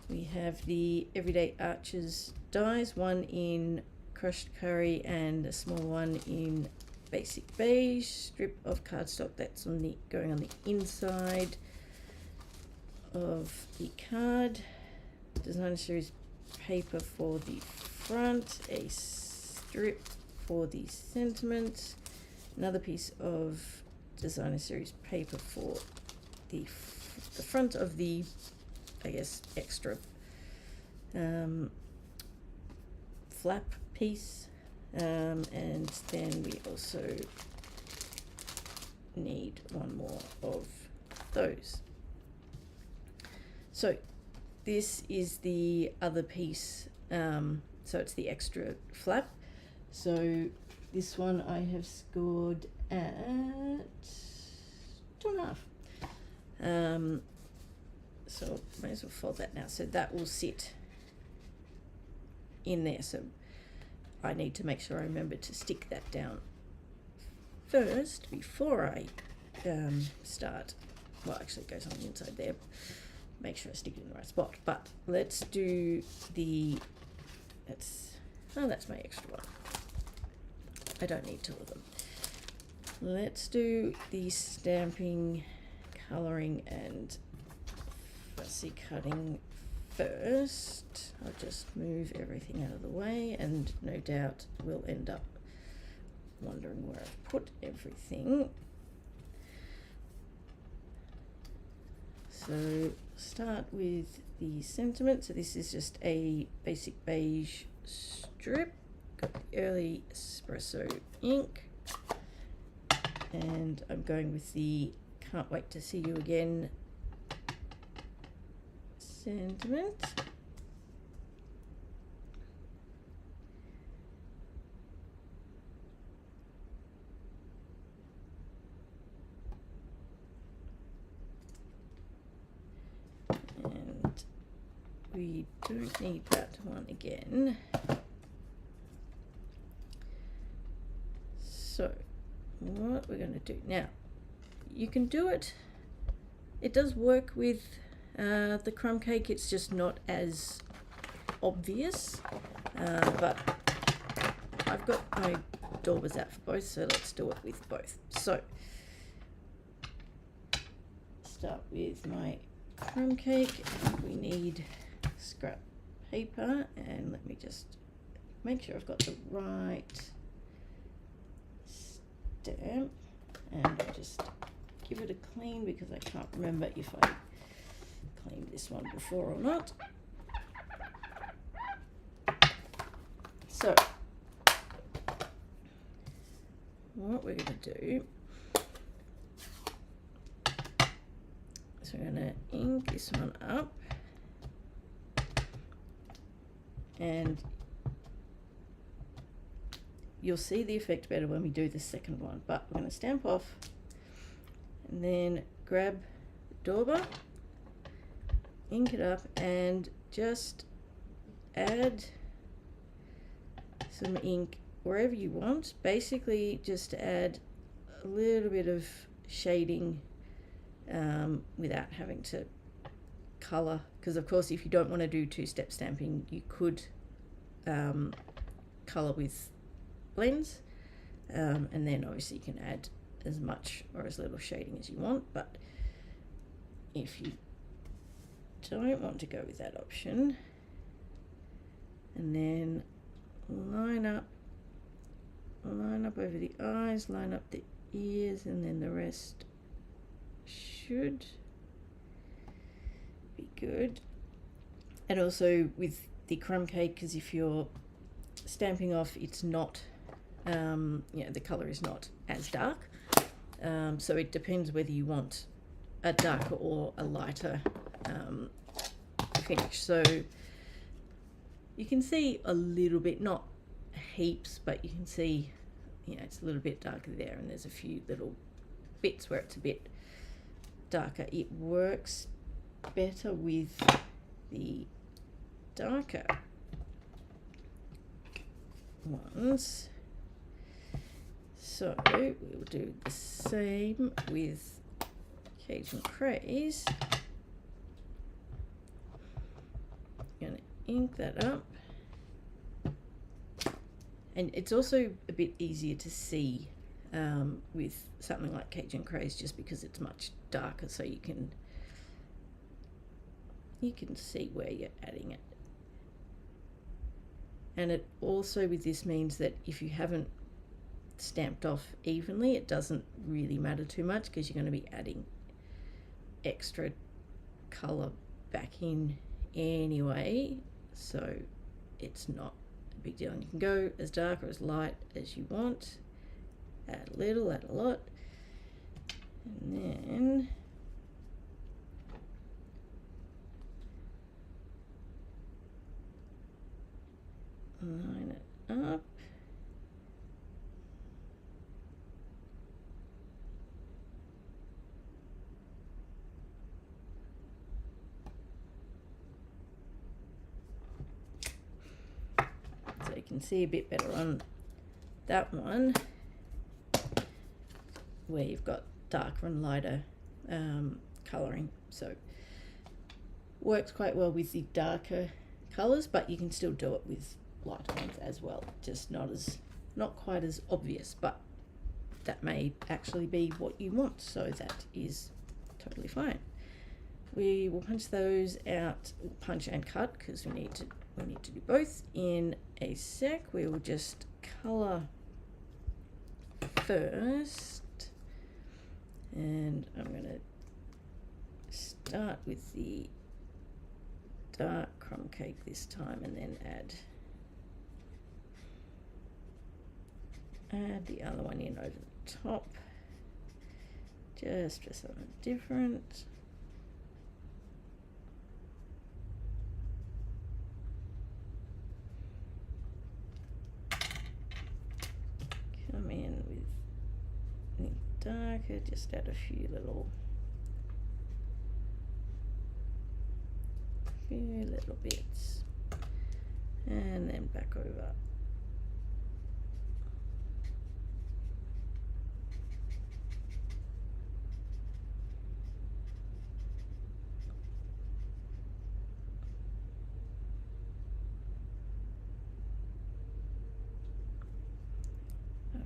A: We have the Everyday Archers dies, one in crushed curry and a small one in basic beige. Strip of cardstock that's on the going on the inside of the card. Designer series paper for the front. A strip for the sentiment. Another piece of designer series paper for the front of the, I guess, extra flap piece, and then we also need one more of those. So this is the other piece, so it's the extra flap. So this one I have scored at 2.5. So might as well fold that now. So that will sit in there. So I need to make sure I remember to stick that down first before I start. Well, actually it goes on the inside there. Make sure I stick it in the right spot. But let's do the, that's my extra one. I don't need two of them. Let's do the stamping, colouring and fussy cutting first. I'll just move everything out of the way, and no doubt we'll end up wondering where I've put everything. So start with the sentiment. So this is just a basic beige strip. Got the early espresso ink, and I'm going with the Can't wait to see you again. Sentiment. And we don't need that one again. So what we're going to do now, you can do it, it does work with the crumb cake, it's just not as obvious, but I've got my daubers out for both, so let's do it with both. So start with my crumb cake, and we need scrap paper, and let me just make sure I've got the right stamp, and I'll just give it a clean because I can't remember if I cleaned this one before or not. So what we're going to do is we're going to ink this one up, and you'll see the effect better when we do the second one, but we're going to stamp off and then grab the dauber, ink it up, and just add some ink wherever you want. Basically just add a little bit of shading without having to colour, because of course if you don't want to do two-step stamping you could colour with blends, and then obviously you can add as much or as little shading as you want, but if you don't want to go with that option, and then line up over the eyes, line up the ears, and then the rest should be good. And also with the crumb cake, because if you're stamping off, it's not the color is not as dark, so it depends whether you want a darker or a lighter finish. So you can see a little bit, not heaps, but you can see, it's a little bit darker there, and there's a few little bits where it's a bit darker. It works better with the darker ones. So we'll do the same with Cajun Craze. Gonna ink that up, and it's also a bit easier to see with something like Cajun Craze, just because it's much darker, so you can see where you're adding it. And it also with this means that if you haven't stamped off evenly, it doesn't really matter too much, because you're going to be adding extra color back in anyway, so it's not a big deal. And you can go as dark or as light as you want, add a little, add a lot, and then line it up. So you can see a bit better on that one, where you've got darker and lighter colouring. So works quite well with the darker colours, but you can still do it with lighter ones as well, just not quite as obvious, but that may actually be what you want, so that is totally fine. We will punch those out, punch and cut, because we need to do both in a sec. We will just colour first, and I'm going to start with the dark crumb cake this time, and then add the other one in over the top just for something different. Come in with darker, just add a few little bits, and then back over.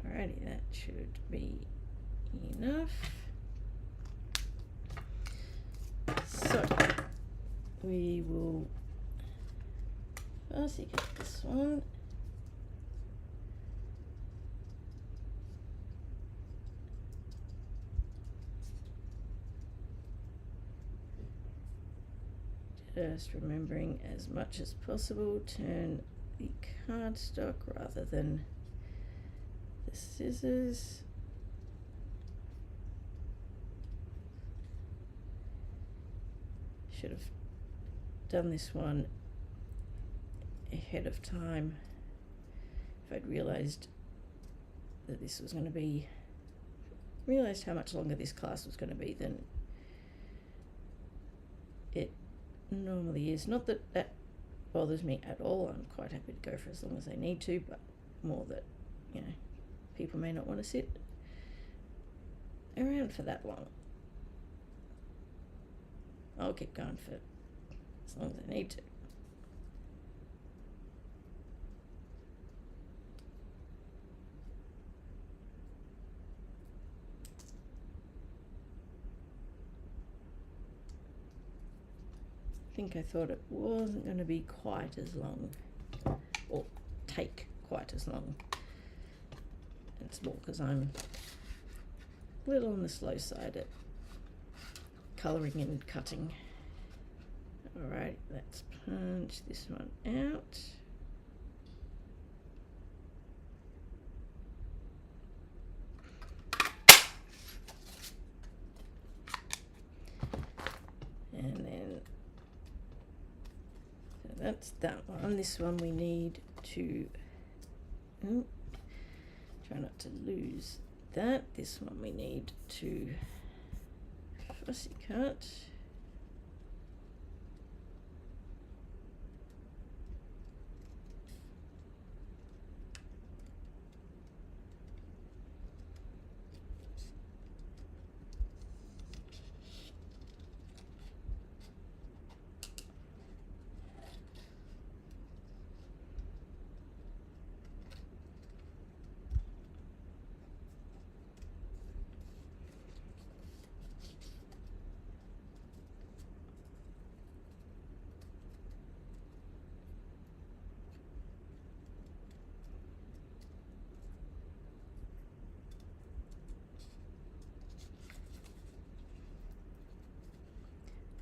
A: Alrighty, that should be enough. So we will fussy cut this one. Just remembering as much as possible, turn the cardstock rather than the scissors. Should have done this one ahead of time. If I'd realized that this was going to be, realized how much longer this class was going to be than it normally is. Not that that bothers me at all. I'm quite happy to go for as long as I need to, but more that, you know, people may not want to sit around for that long. I'll keep going for as long as I need to. I think I thought it wasn't going to be quite as long, or take quite as long. It's more because I'm a little on the slow side at colouring and cutting. Alright, let's punch this one out. And then, so that's that one. This one we need to, try not to lose that. This one we need to fussy cut.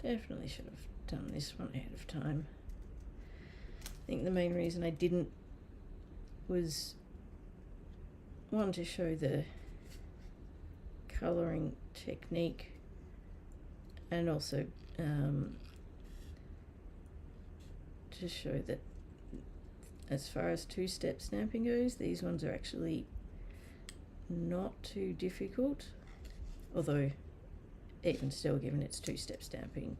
A: Definitely should have done this one ahead of time. I think the main reason I didn't was one, to show the colouring technique, and also to show that as far as two-step stamping goes, these ones are actually not too difficult, although even still, given it's two-step stamping,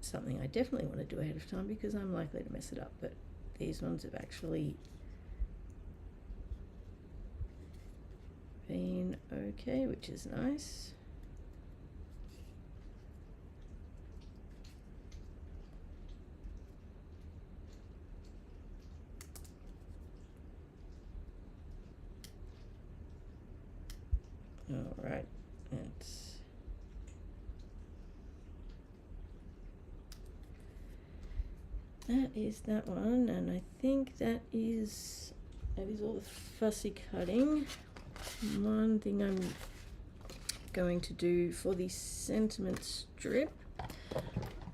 A: something I definitely want to do ahead of time because I'm likely to mess it up, but these ones have actually been okay, which is nice. All right, that is that one, and I think that is all the fussy cutting. One thing I'm going to do for the sentiment strip,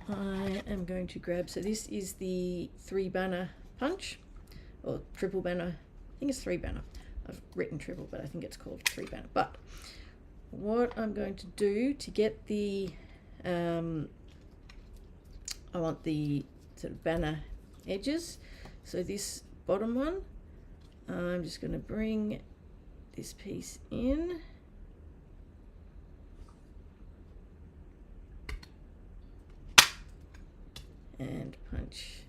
A: I am going to grab, so this is the 3-banner punch, or triple banner. I think it's 3-banner. I've written triple, but I think it's called 3-banner. But what I'm going to do to get the, I want the sort of banner edges. So this bottom one, I'm just going to bring this piece in. And punch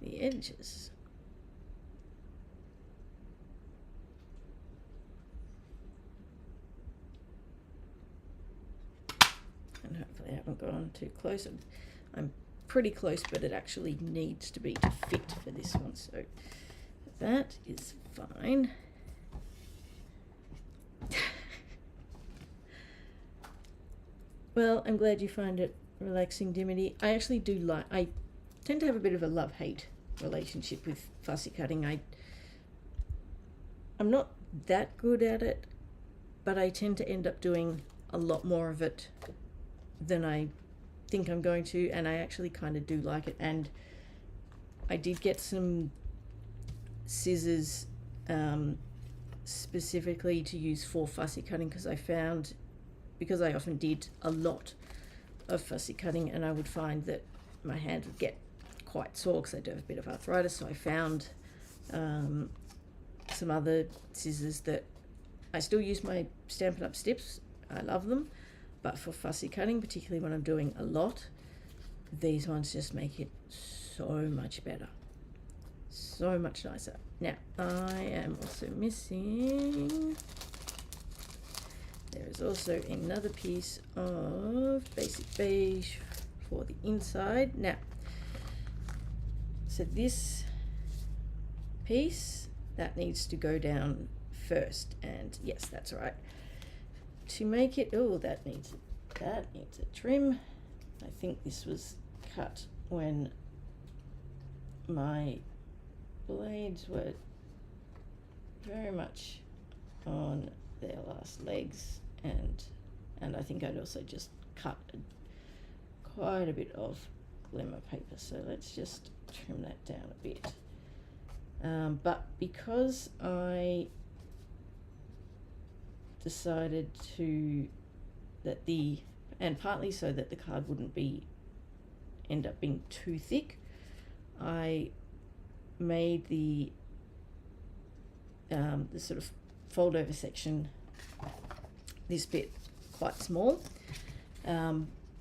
A: the edges. And hopefully I haven't gone too close. I'm pretty close, but it actually needs to be to fit for this one, so that is fine. Well, I'm glad you find it relaxing, Dimity. I actually do like, I tend to have a bit of a love-hate relationship with fussy cutting. I'm not that good at it, but I tend to end up doing a lot more of it than I think I'm going to, and I actually kind of do like it. And I did get some scissors specifically to use for fussy cutting, because I found, because I often did a lot of fussy cutting, and I would find that my hand would get quite sore because I do have a bit of arthritis. So I found some other scissors that I still use my Stampin' Up! Stips. I love them, but for fussy cutting, particularly when I'm doing a lot, these ones just make it so much better, so much nicer. Now I am also missing, there is also another piece of basic beige for the inside. Now, so this piece, that needs to go down first, and yes, that's right. To make it, oh, that needs a trim. I think this was cut when my blades were very much on their last legs, and I think I'd also just cut quite a bit of glimmer paper, so let's just trim that down a bit. But because I decided to, and partly so that the card wouldn't end up being too thick, I made the sort of fold over section, this bit, quite small.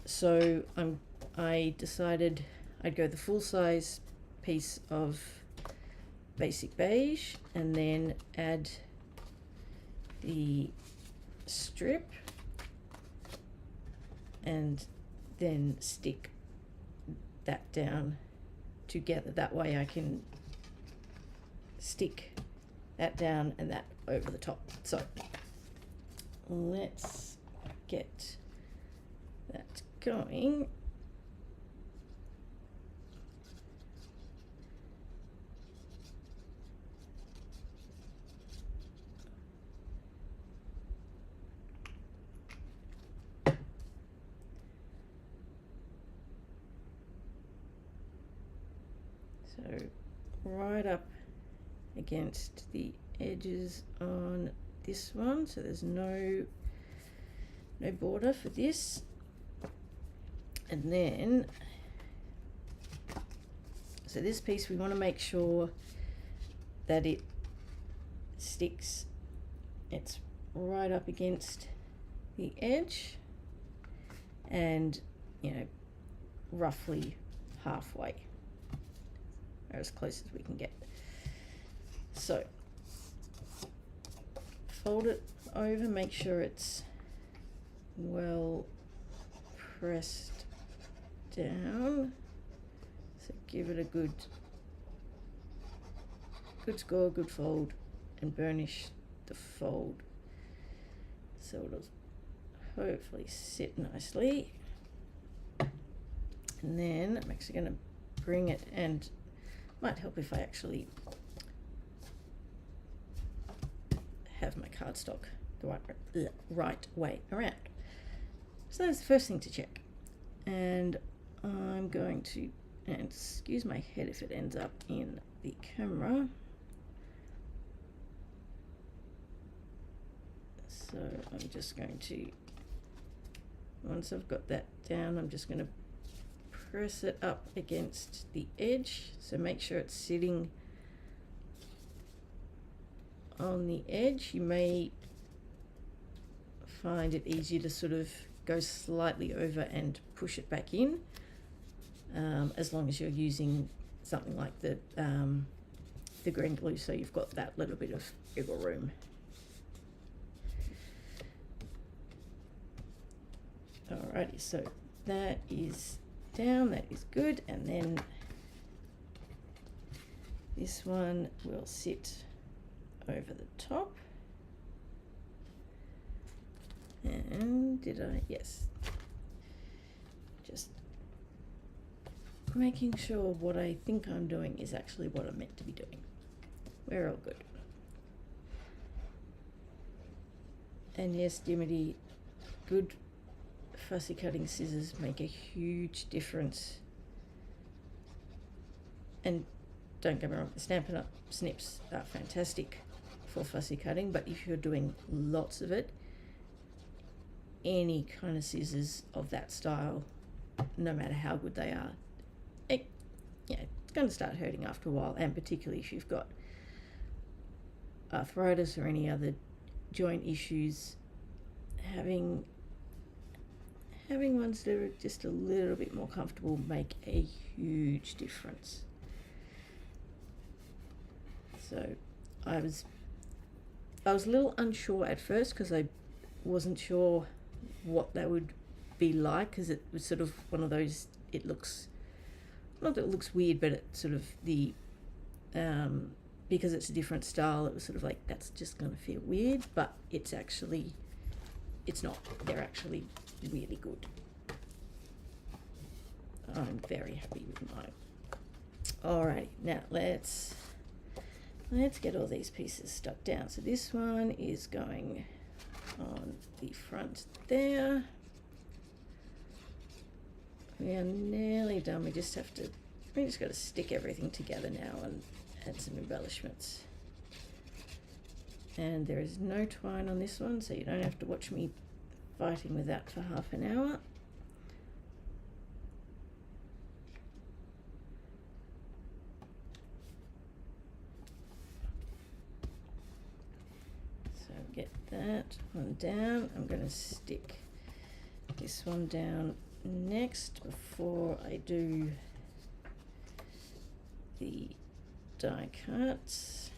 A: So I decided I'd go the full size piece of basic beige and then add the strip and then stick that down together. That way I can stick that down and that over the top. So let's get that going. So right up against the edges on this one, so there's no border for this. And then, so this piece, we want to make sure that it sticks, it's right up against the edge and, you know, roughly halfway, or as close as we can get. So fold it over, make sure it's well pressed down. So give it a good score, good fold, and burnish the fold so it'll hopefully sit nicely. And then I'm actually going to bring it, and might help if I actually have my cardstock the right way around. So that's the first thing to check. And I'm going to, and excuse my head if it ends up in the camera. So I'm just going to, once I've got that down, I'm just going to press it up against the edge. So make sure it's sitting on the edge. You may find it easier to sort of go slightly over and push it back in, as long as you're using something like the green glue, so you've got that little bit of wiggle room. Alrighty, so that is down, that is good, and then this one will sit over the top. And did I? Yes. Just making sure what I think I'm doing is actually what I'm meant to be doing. We're all good. And yes, Dimity, good fussy cutting scissors make a huge difference. And don't get me wrong, the Stampin' Up! Snips are fantastic for fussy cutting, but if you're doing lots of it, any kind of scissors of that style, no matter how good they are, it's going to start hurting after a while, and particularly if you've got arthritis or any other joint issues, having ones that are just a little bit more comfortable make a huge difference. So I was a little unsure at first because I wasn't sure what that would be like, because it was sort of one of those, it looks, not that it looks weird, but it sort of, the because it's a different style, it was sort of like, that's just going to feel weird, but it's actually, it's not. They're actually really good. I'm very happy with mine. Alrighty, now let's get all these pieces stuck down. So this one is going on the front there. We are nearly done. We just got to stick everything together now and add some embellishments. And there is no twine on this one, so you don't have to watch me fighting with that for half an hour. So get that one down. I'm going to stick this one down next before I do the die cuts.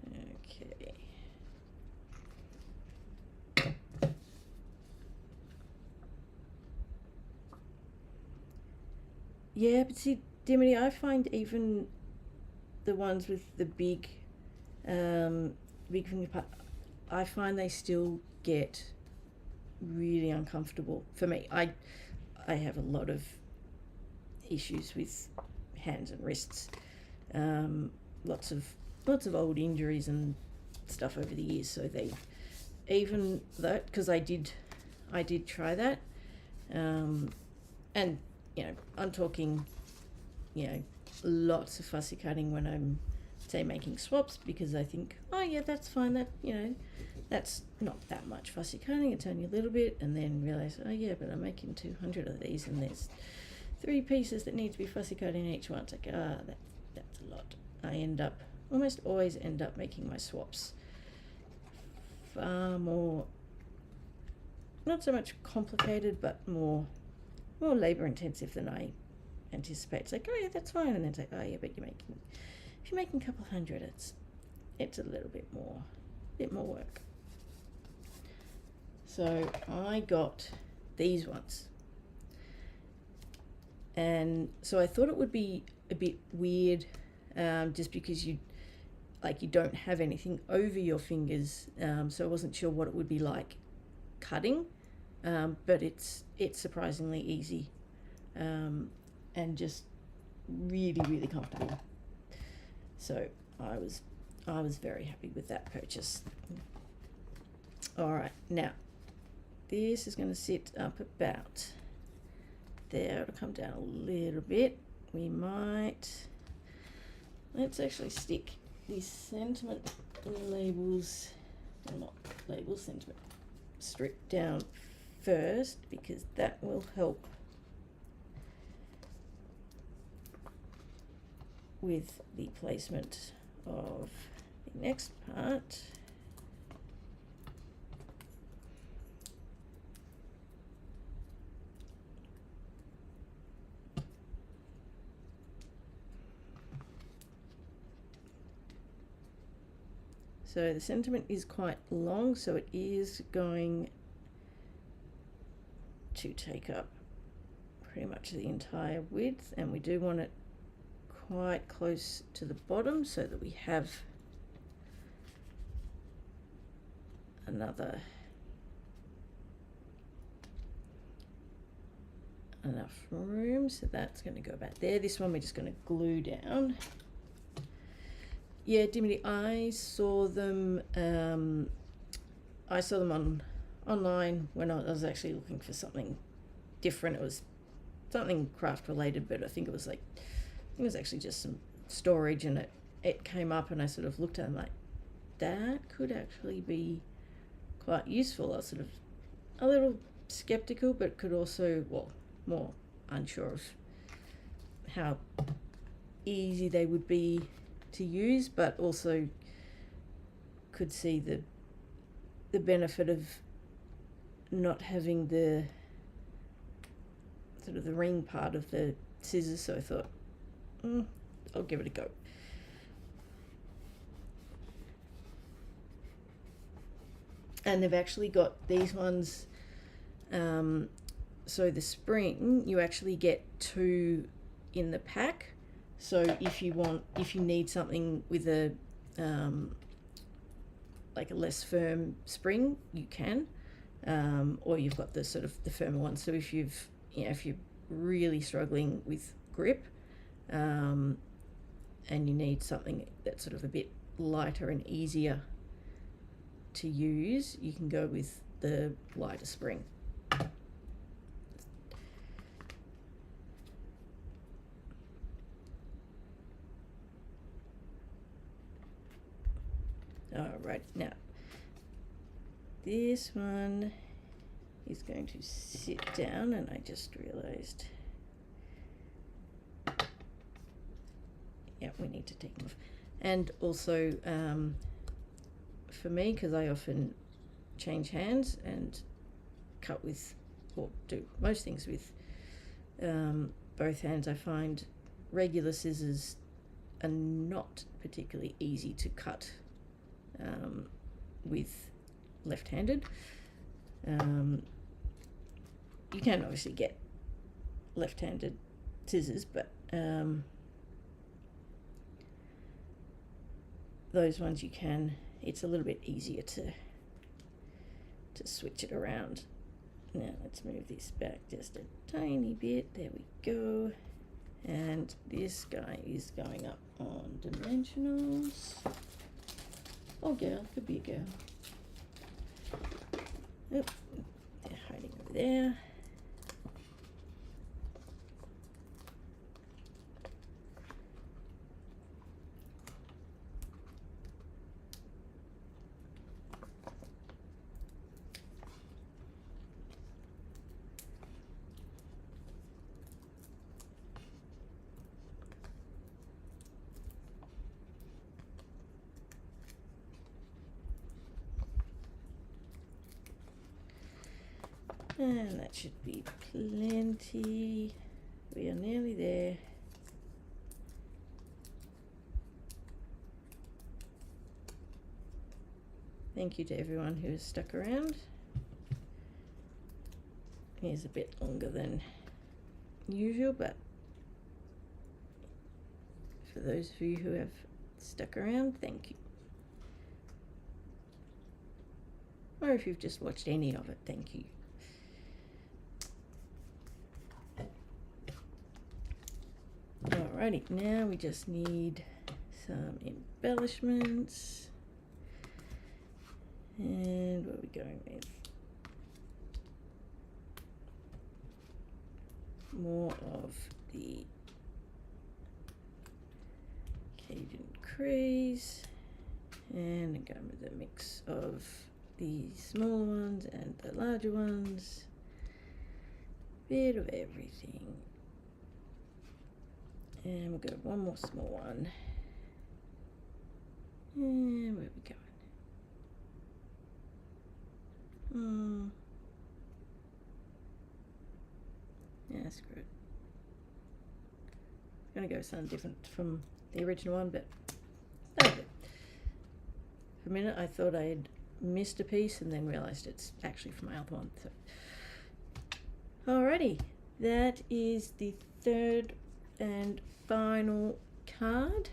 A: Okay. Yeah, but see, Dimity, I find even the ones with the big finger part, I find they still get really uncomfortable for me. I have a lot of issues with hands and wrists, lots of old injuries and stuff over the years. So they, even that, because I did try that, and you know, I'm talking, you know, lots of fussy cutting when I'm, say, making swaps, because I think, oh yeah, that's fine, that, you know, that's not that much fussy cutting, it's only a little bit, and then realize, oh yeah, but I'm making 200 of these and there's 3 pieces that need to be fussy cut in each one. It's like, that's a lot. I almost always end up making my swaps far more, not so much complicated, but more labor intensive than I anticipate. It's like, oh yeah, that's fine, and then it's like, oh yeah, but if you're making a couple hundred, it's a little bit more work. So I got these ones, and so I thought it would be a bit weird, just because you don't have anything over your fingers, so I wasn't sure what it would be like cutting, but it's surprisingly easy, and just really, really comfortable. So I was very happy with that purchase. All right, now this is going to sit up about there. It'll come down a little bit. We might, let's actually stick these sentiment labels, well, not labels, sentiment strip down first, because that will help with the placement of the next part. So the sentiment is quite long, so it is going to take up pretty much the entire width, and we do want it quite close to the bottom so that we have enough room. So that's going to go about there. This one we're just going to glue down. Yeah, Dimity, I saw them online when I was actually looking for something different. It was something craft related, but I think it was actually just some storage, and it came up, and I sort of looked at it and like, that could actually be quite useful. I was sort of a little skeptical, but could also, well, more unsure of how easy they would be to use, but also could see the benefit of not having the sort of the ring part of the scissors. So I thought, I'll give it a go. And they've actually got these ones, so the spring, you actually get 2 in the pack. So if you need something with a like a less firm spring, you can, or you've got the sort of the firmer one. So if you're really struggling with grip, and you need something that's sort of a bit lighter and easier to use, you can go with the lighter spring. Alright, now this one is going to sit down, and I just realized, yeah, we need to take them off. And also for me, because I often change hands and cut with, or do most things with both hands, I find regular scissors are not particularly easy to cut with left-handed. You can obviously get left-handed scissors, but those ones you can, it's a little bit easier to switch it around. Now let's move this back just a tiny bit. There we go. And this guy is going up on dimensionals. Oh, girl, could be a girl. Oh, they're hiding over there. And that should be plenty. We are nearly there. Thank you to everyone who has stuck around. Here's a bit longer than usual, but for those of you who have stuck around, thank you. Or if you've just watched any of it, thank you. Alrighty, now we just need some embellishments. And what are we going with? more of the Cajun Craze, and going with a mix of the smaller ones and the larger ones. Bit of everything. And we'll go one more small one. And where are we going? Yeah, screw it. I'm gonna go with something different from the original one, but okay. For a minute I thought I had missed a piece and then realized it's actually from my other one. So alrighty, that is the third and final card.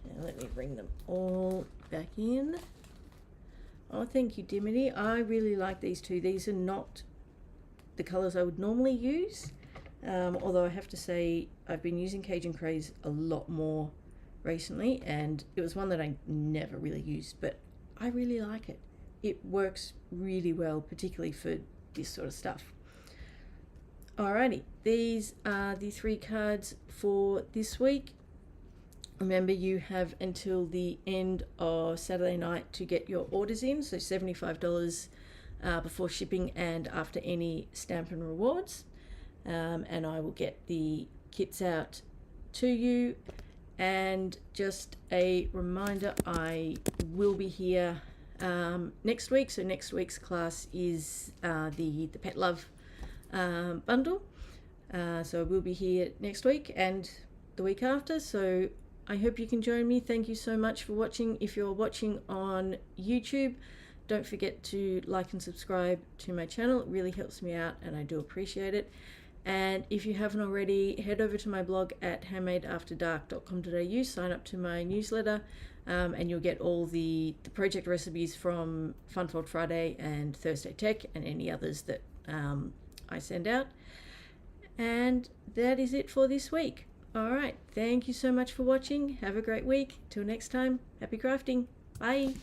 A: Now let me bring them all back in. Oh, thank you, Dimity. I really like these two. These are not the colors I would normally use, although I have to say I've been using Cajun Craze a lot more recently, and it was one that I never really used, but I really like it. It works really well, particularly for this sort of stuff. Alrighty, these are the 3 cards for this week. Remember, you have until the end of Saturday night to get your orders in, so $75 before shipping and after any Stampin' Rewards. And I will get the kits out to you. And just a reminder, I will be here next week. So next week's class is the Pet Love bundle. So I will be here next week and the week after. So I hope you can join me. Thank you so much for watching. If you're watching on YouTube, don't forget to like and subscribe to my channel. It really helps me out and I do appreciate it. And if you haven't already, head over to my blog at handmadeafterdark.com.au, sign up to my newsletter, and you'll get all the project recipes from Funfold Friday and Thursday Tech and any others that I send out. And that is it for this week. Alright, thank you so much for watching. Have a great week. Till next time, happy crafting. Bye.